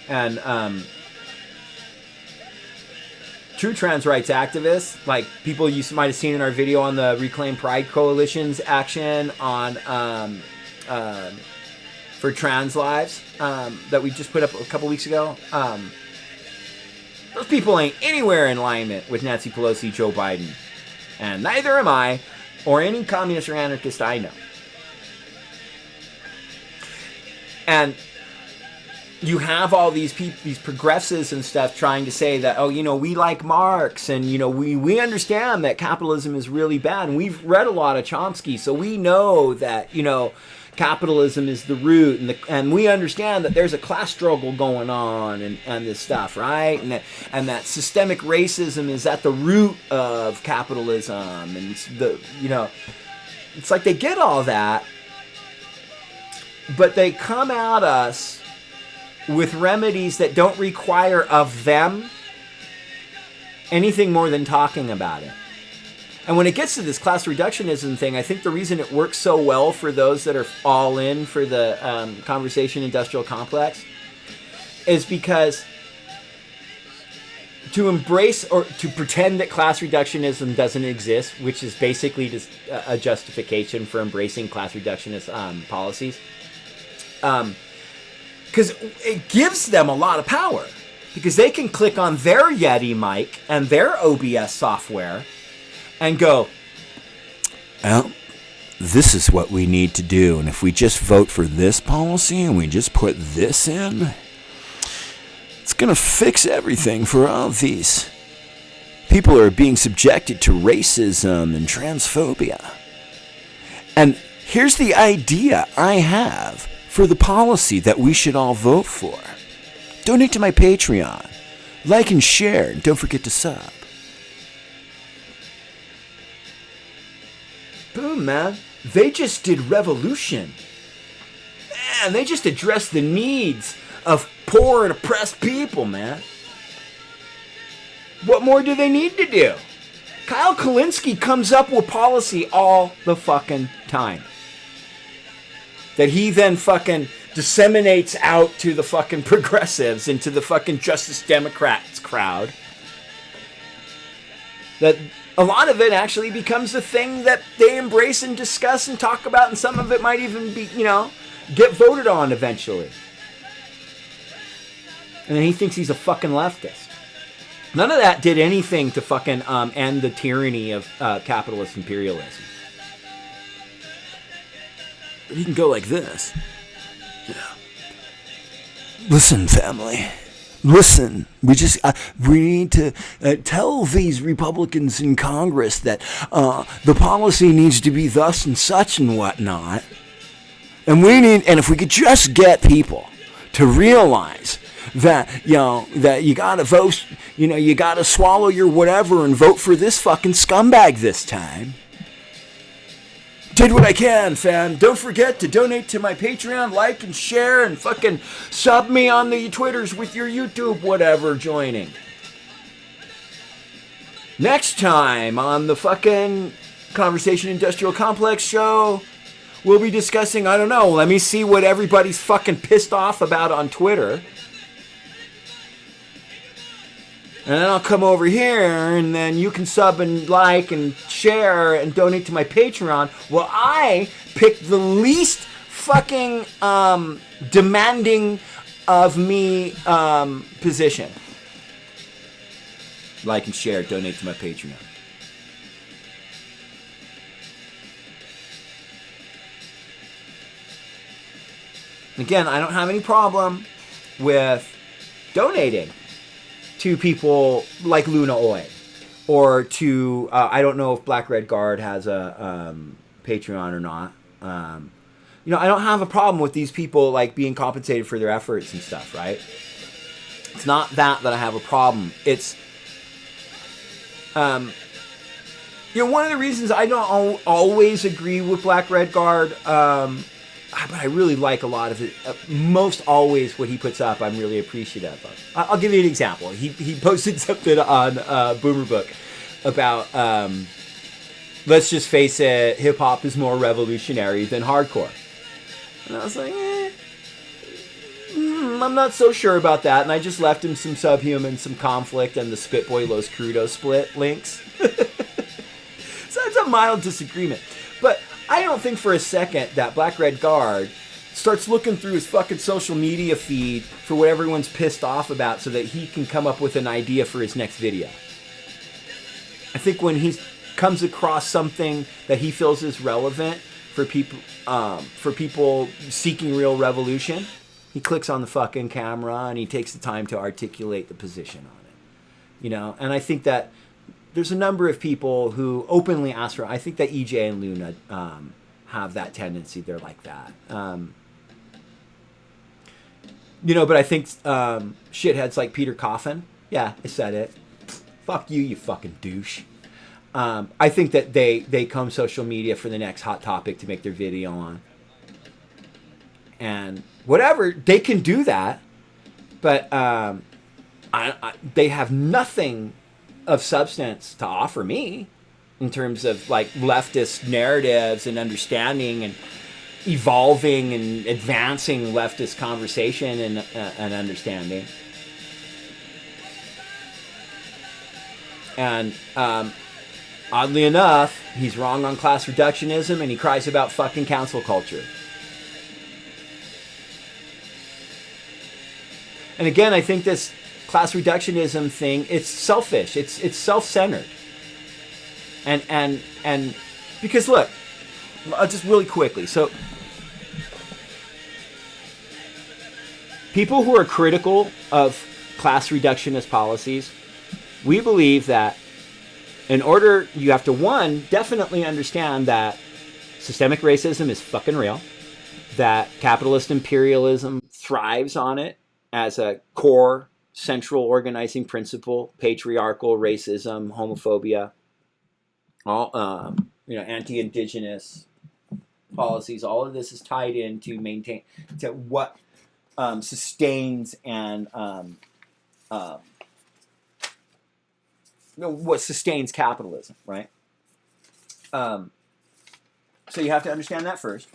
Speaker 3: And true trans rights activists, like people you might have seen in our video on the Reclaim Pride Coalition's action on for trans lives that we just put up a couple weeks ago. Those people ain't anywhere in alignment with Nancy Pelosi, Joe Biden. And neither am I, or any communist or anarchist I know. And you have all these people, these progressives and stuff trying to say that, oh, you know, we like Marx, and, you know, we understand that capitalism is really bad. And we've read a lot of Chomsky, so we know that, you know, capitalism is the root, and we understand that there's a class struggle going on and this stuff, right? And that systemic racism is at the root of capitalism, and it's it's like they get all that, but they come at us with remedies that don't require of them anything more than talking about it. And when it gets to this class reductionism thing, I think the reason it works so well for those that are all in for the conversation industrial complex is because to embrace or to pretend that class reductionism doesn't exist, which is basically just a justification for embracing class reductionist policies, because it gives them a lot of power, because they can click on their Yeti mic and their OBS software and go, well, this is what we need to do. And if we just vote for this policy and we just put this in, it's going to fix everything for all of these people who are being subjected to racism and transphobia. And here's the idea I have for the policy that we should all vote for. Donate to my Patreon. Like and share. And don't forget to sub. Boom, man. They just did revolution. Man, they just addressed the needs of poor and oppressed people, man. What more do they need to do? Kyle Kulinski comes up with policy all the fucking time that he then fucking disseminates out to the fucking progressives and to the fucking Justice Democrats crowd. That a lot of it actually becomes the thing that they embrace and discuss and talk about, and some of it might even be, you know, get voted on eventually. And then he thinks he's a fucking leftist. None of that did anything to fucking end the tyranny of capitalist imperialism. But he can go like this. Yeah. Listen, family. Listen. We need to tell these Republicans in Congress that the policy needs to be thus and such and whatnot. And if we could just get people to realize that, you know, that you gotta vote, you know, you gotta swallow your whatever and vote for this fucking scumbag this time. Did what I can, fam. Don't forget to donate to my Patreon, like and share, and fucking sub me on the Twitters with your YouTube whatever joining. Next time on the fucking Conversation Industrial Complex show, we'll be discussing, I don't know, let me see what everybody's fucking pissed off about on Twitter. And then I'll come over here, and then you can sub and like and share and donate to my Patreon. Well, I picked the least fucking demanding of me position. Like and share, donate to my Patreon. Again, I don't have any problem with donating to people like Luna Oi, or to I don't know if Black Red Guard has a Patreon or not. You know, I don't have a problem with these people like being compensated for their efforts and stuff, right? It's not that I have a problem. It's you know, one of the reasons I don't always agree with Black Red Guard, but I really like a lot of it. Most always what he puts up, I'm really appreciative of. I'll give you an example. He posted something on Boomer Book about, let's just face it, hip-hop is more revolutionary than hardcore. And I was like, I'm not so sure about that. And I just left him some Subhuman, some Conflict, and the Spitboy Los Crudos split links. So it's a mild disagreement. But I don't think for a second that Black Red Guard starts looking through his fucking social media feed for what everyone's pissed off about so that he can come up with an idea for his next video. I think when he comes across something that he feels is relevant for people seeking real revolution, he clicks on the fucking camera and he takes the time to articulate the position on it. You know, and I think that there's a number of people who openly ask for. I think that EJ and Luna have that tendency. They're like that. You know, but I think shitheads like Peter Coffin. Yeah, I said it. Fuck you, you fucking douche. I think that they come social media for the next hot topic to make their video on. And whatever, they can do that. But they have nothing of substance to offer me in terms of like leftist narratives and understanding and evolving and advancing leftist conversation and understanding. And oddly enough, he's wrong on class reductionism and he cries about fucking cancel culture. And again, I think this class reductionism thing, it's selfish. It's self-centered. And because look, just really quickly. So people who are critical of class reductionist policies, we believe that in order, you have to, one, definitely understand that systemic racism is fucking real, that capitalist imperialism thrives on it as a core central organizing principle, patriarchal racism, homophobia, all anti-indigenous policies. All of this is tied in to maintain to what sustains and what sustains capitalism, right? So you have to understand that first,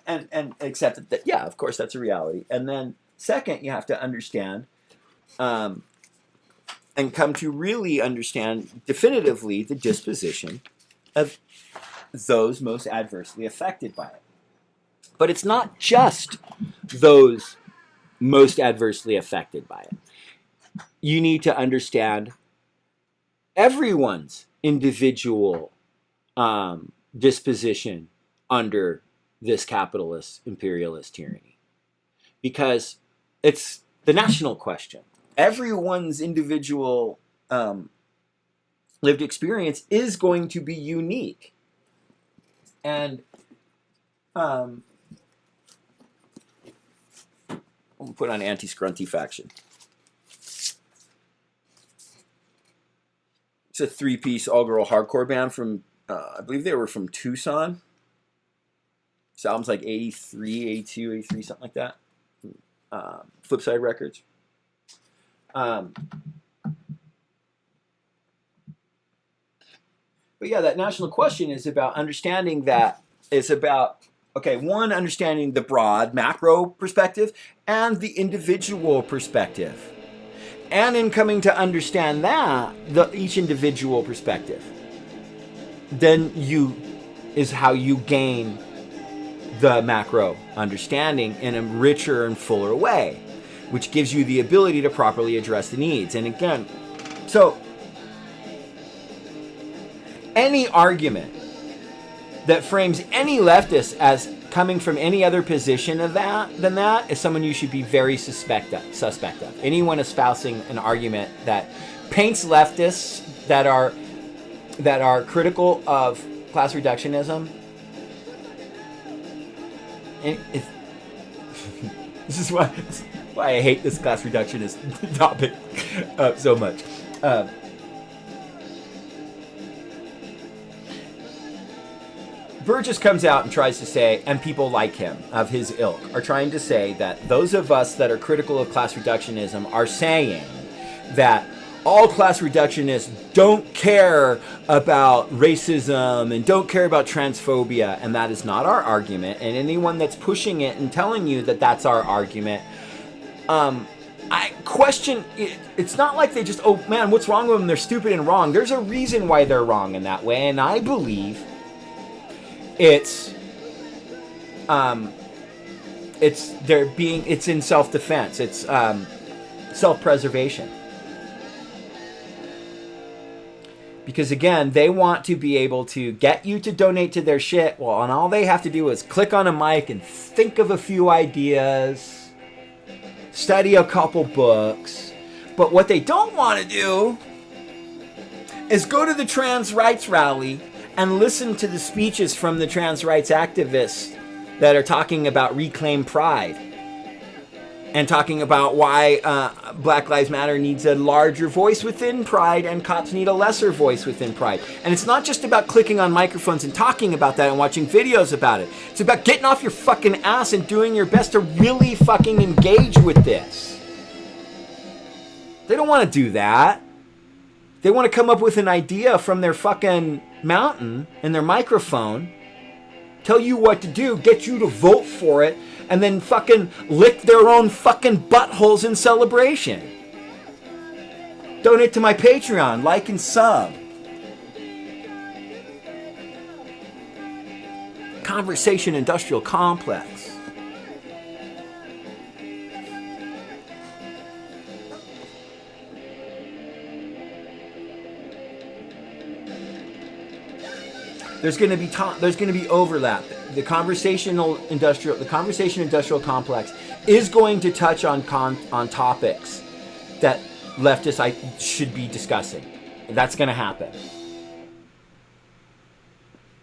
Speaker 3: and accept that yeah, of course that's a reality, and then. Second, you have to understand and come to really understand definitively the disposition of those most adversely affected by it. But it's not just those most adversely affected by it. You need to understand everyone's individual disposition under this capitalist imperialist tyranny. Because it's the national question. Everyone's individual lived experience is going to be unique. And I'm going to put on anti-scrunty faction. It's a three-piece all-girl hardcore band from, I believe they were from Tucson. This album's like 83, 82, 83, something like that. Flipside Records. But yeah, that national question is about understanding that it's about, one, understanding the broad macro perspective and the individual perspective. And in coming to understand that, each individual perspective, then is how you gain the macro understanding in a richer and fuller way, which gives you the ability to properly address the needs. And again, so any argument that frames any leftist as coming from any other position than that is someone you should be very suspect of. Anyone espousing an argument that paints leftists that are critical of class reductionism, and this is why I hate this class reductionist topic so much. Burgess comes out and tries to say, and people like him, of his ilk, are trying to say that those of us that are critical of class reductionism are saying that all class reductionists don't care about racism and don't care about transphobia, and that is not our argument. And anyone that's pushing it and telling you that that's our argument, I question it. It's not like they just, oh man, what's wrong with them? They're stupid and wrong. There's a reason why they're wrong in that way, and I believe it's in self-defense. It's self-preservation. Because again, they want to be able to get you to donate to their shit. Well, and all they have to do is click on a mic and think of a few ideas, study a couple books. But what they don't want to do is go to the trans rights rally and listen to the speeches from the trans rights activists that are talking about Reclaim Pride and talking about why Black Lives Matter needs a larger voice within Pride and cops need a lesser voice within Pride. And it's not just about clicking on microphones and talking about that and watching videos about it. It's about getting off your fucking ass and doing your best to really fucking engage with this. They don't want to do that. They want to come up with an idea from their fucking mountain and their microphone, tell you what to do, get you to vote for it, and then fucking lick their own fucking buttholes in celebration. Donate to my Patreon, like and sub. Conversation Industrial Complex. There's going to be overlap. The conversation industrial complex is going to touch on topics that leftists should be discussing. That's going to happen.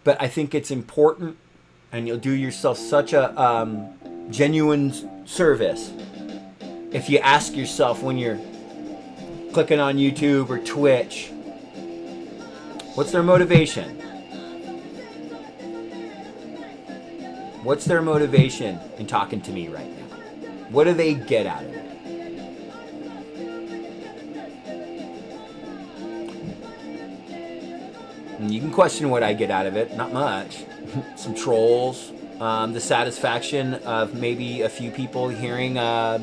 Speaker 3: But I think it's important, and you'll do yourself such a genuine service if you ask yourself when you're clicking on YouTube or Twitch, what's their motivation? What's their motivation in talking to me right now? What do they get out of it? And you can question what I get out of it. Not much. Some trolls. The satisfaction of maybe a few people hearing a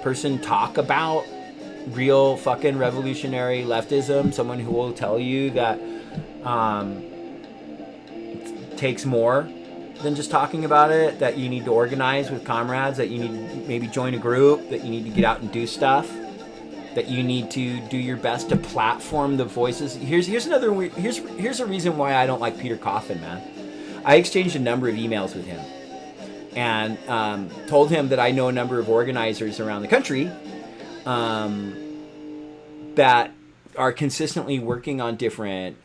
Speaker 3: person talk about real fucking revolutionary leftism. Someone who will tell you that it takes more than just talking about it, that you need to organize with comrades, that you need to maybe join a group, that you need to get out and do stuff, that you need to do your best to platform the voices. Here's a reason why I don't like Peter Coffin, man. I exchanged a number of emails with him and told him that I know a number of organizers around the country that are consistently working on different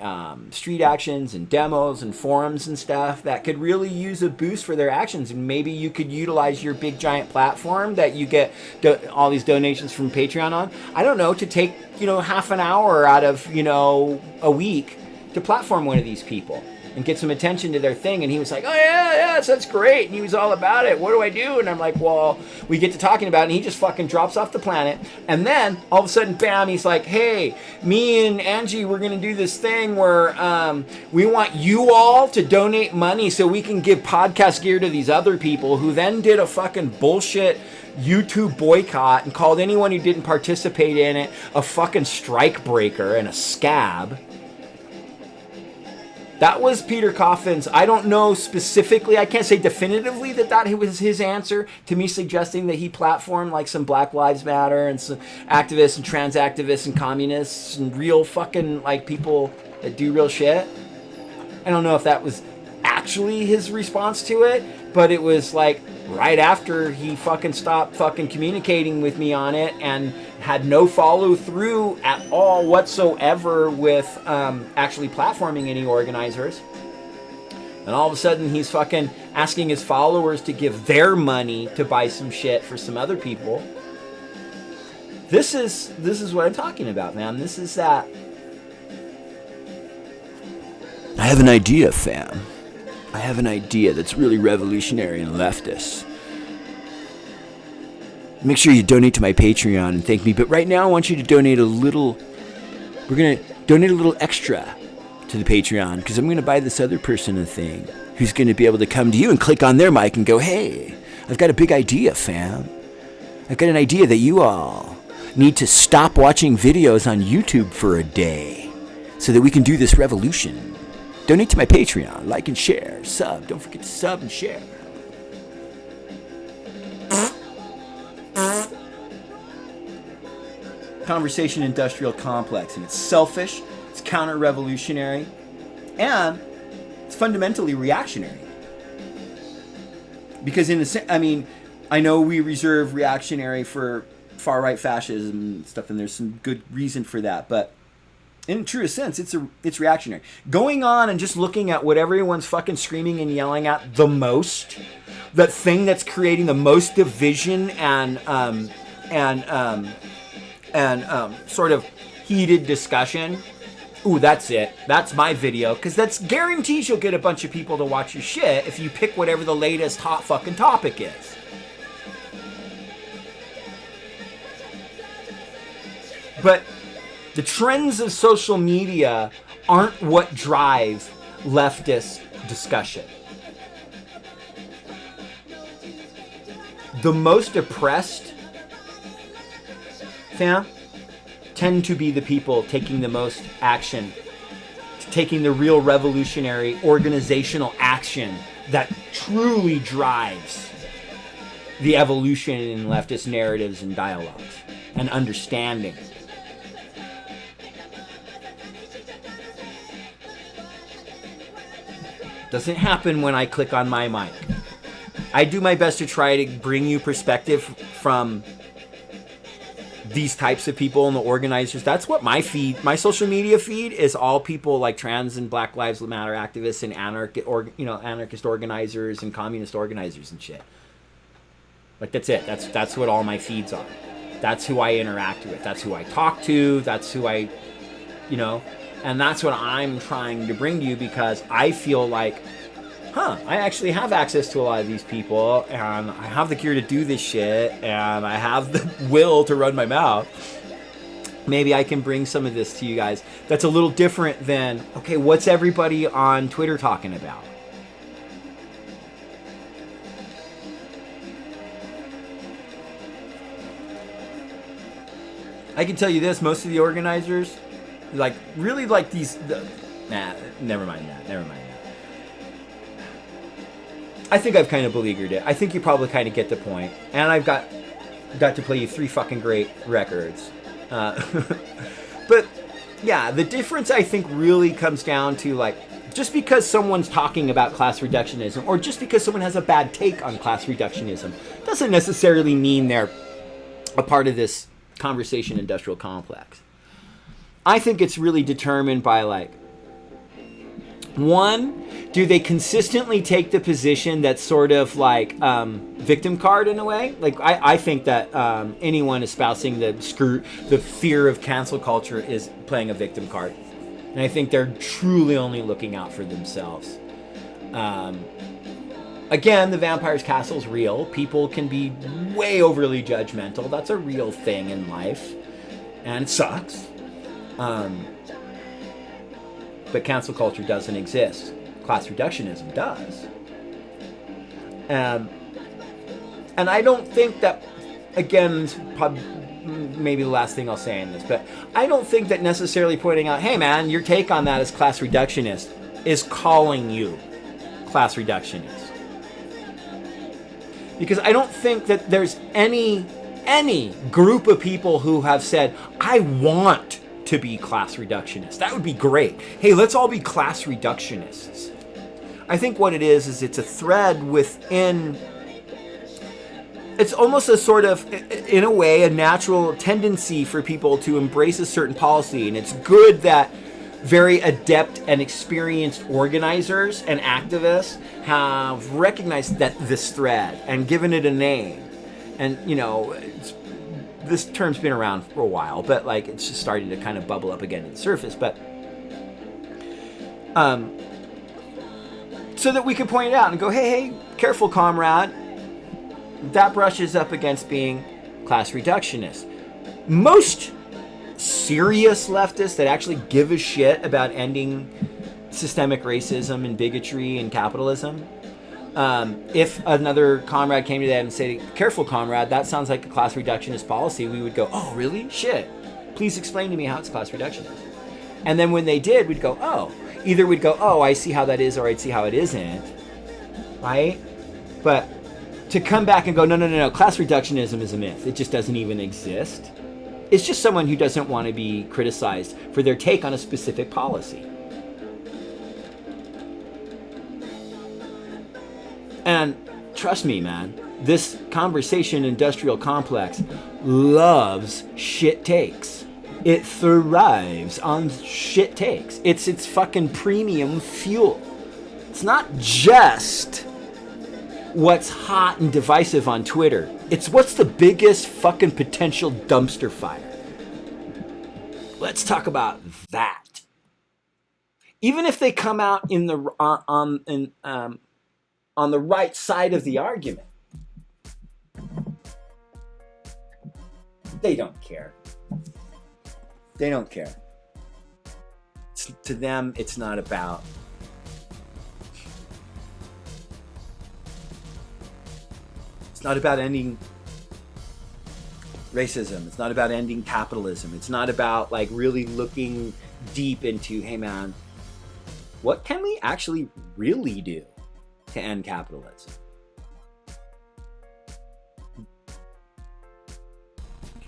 Speaker 3: street actions and demos and forums and stuff that could really use a boost for their actions. And maybe you could utilize your big giant platform that you get all these donations from Patreon on, I don't know, to take, half an hour out of, a week to platform one of these people and get some attention to their thing. And he was like, oh yeah, that's great. And he was all about it. What do I do? And I'm like, well, we get to talking about it, and he just fucking drops off the planet. And then all of a sudden, bam, he's like, hey, me and Angie, we're going to do this thing where we want you all to donate money so we can give podcast gear to these other people, who then did a fucking bullshit YouTube boycott and called anyone who didn't participate in it a fucking strike breaker and a scab. That was Peter Coffin's. I don't know specifically, I can't say definitively that was his answer to me suggesting that he platformed like some Black Lives Matter and some activists and trans activists and communists and real fucking like people that do real shit. I don't know if that was actually his response to it, but it was like right after he fucking stopped fucking communicating with me on it and had no follow through at all whatsoever with actually platforming any organizers. And all of a sudden he's fucking asking his followers to give their money to buy some shit for some other people. This is what I'm talking about, man. This is that. I have an idea, fam. I have an idea that's really revolutionary and leftist. Make sure you donate to my Patreon and thank me. But right now I want you to donate a little. We're going to donate a little extra to the Patreon, because I'm going to buy this other person a thing who's going to be able to come to you and click on their mic and go, hey, I've got a big idea, fam. I've got an idea that you all need to stop watching videos on YouTube for a day so that we can do this revolution. Donate to my Patreon, like and share, sub. Don't forget to sub and share. Conversation industrial complex, and it's selfish, it's counter-revolutionary, and it's fundamentally reactionary. Because I know we reserve reactionary for far-right fascism and stuff, and there's some good reason for that, but in truest sense, it's reactionary. Going on and just looking at what everyone's fucking screaming and yelling at the most, the thing that's creating the most division and sort of heated discussion. Ooh, that's it. That's my video, because that's guarantees you'll get a bunch of people to watch your shit if you pick whatever the latest hot fucking topic is. But the trends of social media aren't what drive leftist discussion. The most oppressed, fam, tend to be the people taking the most action, taking the real revolutionary organizational action that truly drives the evolution in leftist narratives and dialogues and understanding. Doesn't happen when I click on my mic. I do my best to try to bring you perspective from these types of people and the organizers. That's what my feed, my social media feed, is all people like trans and Black Lives Matter activists and anarchist organizers and communist organizers and shit. Like that's it. That's what all my feeds are. That's who I interact with. That's who I talk to. That's who I, and that's what I'm trying to bring to you, because I feel like, I actually have access to a lot of these people, and I have the gear to do this shit, and I have the will to run my mouth. Maybe I can bring some of this to you guys. That's a little different than, okay, what's everybody on Twitter talking about? I can tell you this, most of the organizers, never mind that. I think I've kind of beleaguered it. I think you probably kind of get the point. And I've got to play you 3 fucking great records. But, yeah, the difference I think really comes down to, just because someone's talking about class reductionism, or just because someone has a bad take on class reductionism, doesn't necessarily mean they're a part of this conversation industrial complex. I think it's really determined by, one, do they consistently take the position that's sort of victim card in a way? I think that anyone espousing the fear of cancel culture is playing a victim card. And I think they're truly only looking out for themselves. Again, the vampire's castle is real. People can be way overly judgmental. That's a real thing in life. And it sucks. But cancel culture doesn't exist. Class reductionism does. And I don't think that, again, probably maybe the last thing I'll say in this, but I don't think that necessarily pointing out, hey man, your take on that is class reductionist, is calling you class reductionist. Because I don't think that there's any group of people who have said, I want to be class reductionist. That would be great. Hey, let's all be class reductionists. I think what it is it's a thread within, it's almost a sort of, in a way, a natural tendency for people to embrace a certain policy. And it's good that very adept and experienced organizers and activists have recognized this thread and given it a name. And, you know, this term's been around for a while, but like it's just starting to kind of bubble up again to the surface. But so that we can point it out and go, hey, careful, comrade. That brushes up against being class reductionist. Most serious leftists that actually give a shit about ending systemic racism and bigotry and capitalism, if another comrade came to them and said, careful, comrade, that sounds like a class reductionist policy, we would go, oh, really? Shit. Please explain to me how it's class reductionist. And then when they did, we'd go, oh. Either we'd go, oh, I see how that is, or I'd see how it isn't. Right? But to come back and go, no, class reductionism is a myth. It just doesn't even exist. It's just someone who doesn't want to be criticized for their take on a specific policy. And trust me, man, this conversation industrial complex loves shit takes. It thrives on shit takes. It's its fucking premium fuel. It's not just what's hot and divisive on Twitter. It's what's the biggest fucking potential dumpster fire. Let's talk about that. Even if they come out in the on the right side of the argument, they don't care. They don't care. To them, it's not about. It's not about ending racism. It's not about ending capitalism. It's not about like really looking deep into, hey man, what can we actually really do to end capitalism?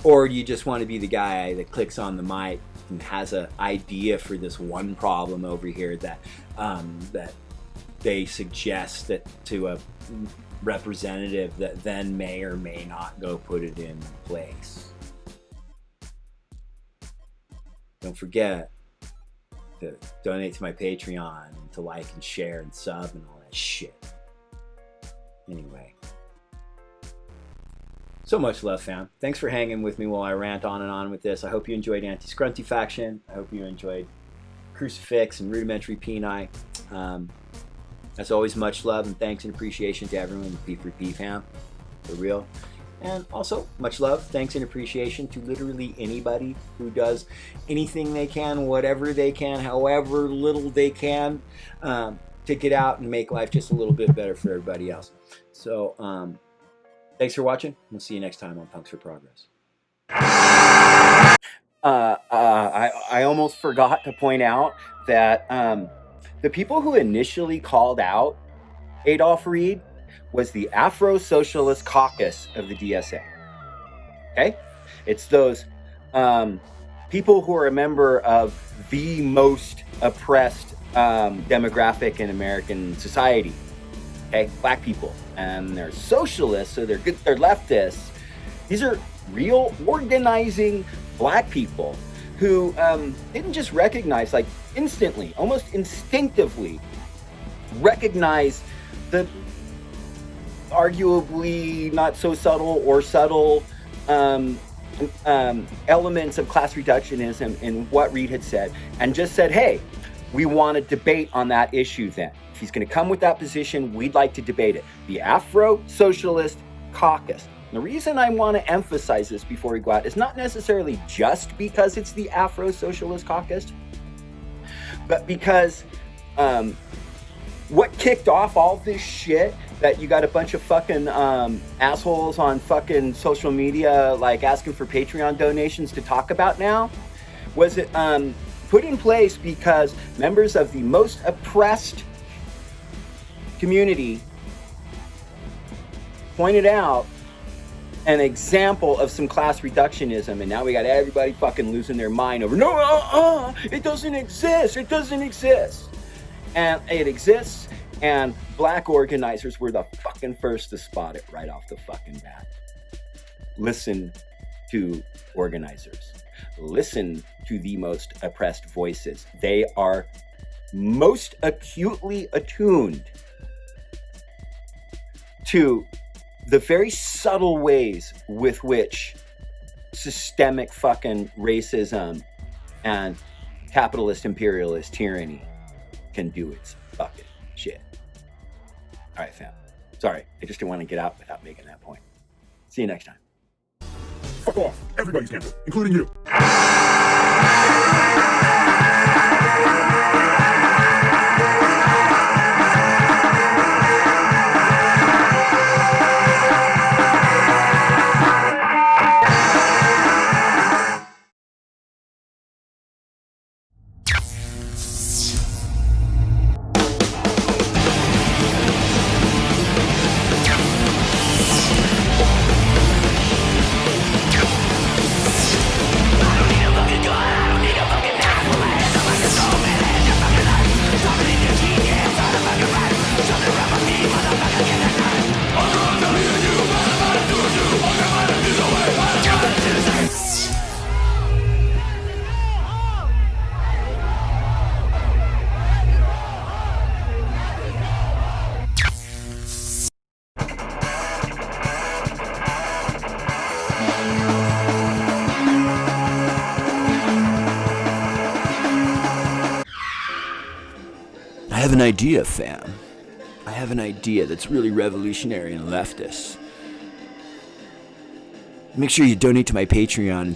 Speaker 3: Or you just want to be the guy that clicks on the mic and has an idea for this one problem over here that that they suggest that to a representative that then may or may not go put it in place. Don't forget to donate to my Patreon, to like and share and sub and all that shit. Anyway. So much love, fam. Thanks for hanging with me while I rant on and on with this. I hope you enjoyed Anti-Scrunty Faction. I hope you enjoyed Crucifix and Rudimentary Peni. As always, much love and thanks and appreciation to everyone in the P3P fam. For real. And also, much love, thanks and appreciation to literally anybody who does anything they can, whatever they can, however little they can, to get out and make life just a little bit better for everybody else. So, thanks for watching. We'll see you next time on Punks for Progress. I almost forgot to point out that the people who initially called out Adolph Reed was the Afro-Socialist Caucus of the DSA. Okay? It's those people who are a member of the most oppressed demographic in American society. Okay? Black people. And they're socialists, so they're good, they're leftists. These are real organizing black people who didn't just recognize, like instantly, almost instinctively recognize the arguably not so subtle or subtle
Speaker 4: elements of class reductionism in what Reed had said, and just said, hey, we want to debate on that issue then. If he's going to come with that position, we'd like to debate it. The Afro-Socialist Caucus. The reason I want to emphasize this before we go out is not necessarily just because it's the Afro-Socialist Caucus, but because what kicked off all this shit that you got a bunch of fucking assholes on fucking social media like asking for Patreon donations to talk about now was it put in place because members of the most oppressed community pointed out an example of some class reductionism, and now we got everybody fucking losing their mind over, no, it doesn't exist, and it exists, and black organizers were the fucking first to spot it right off the fucking bat. Listen to organizers. Listen to the most oppressed voices. They are most acutely attuned to the very subtle ways with which systemic fucking racism and capitalist imperialist tyranny can do its fucking shit. All right, fam. Sorry, I just didn't want to get out without making that point. See you next time.
Speaker 1: Fuck off. Everybody's cancelled, including you.
Speaker 3: I have an idea, fam. I have an idea that's really revolutionary and leftist. Make sure you donate to my Patreon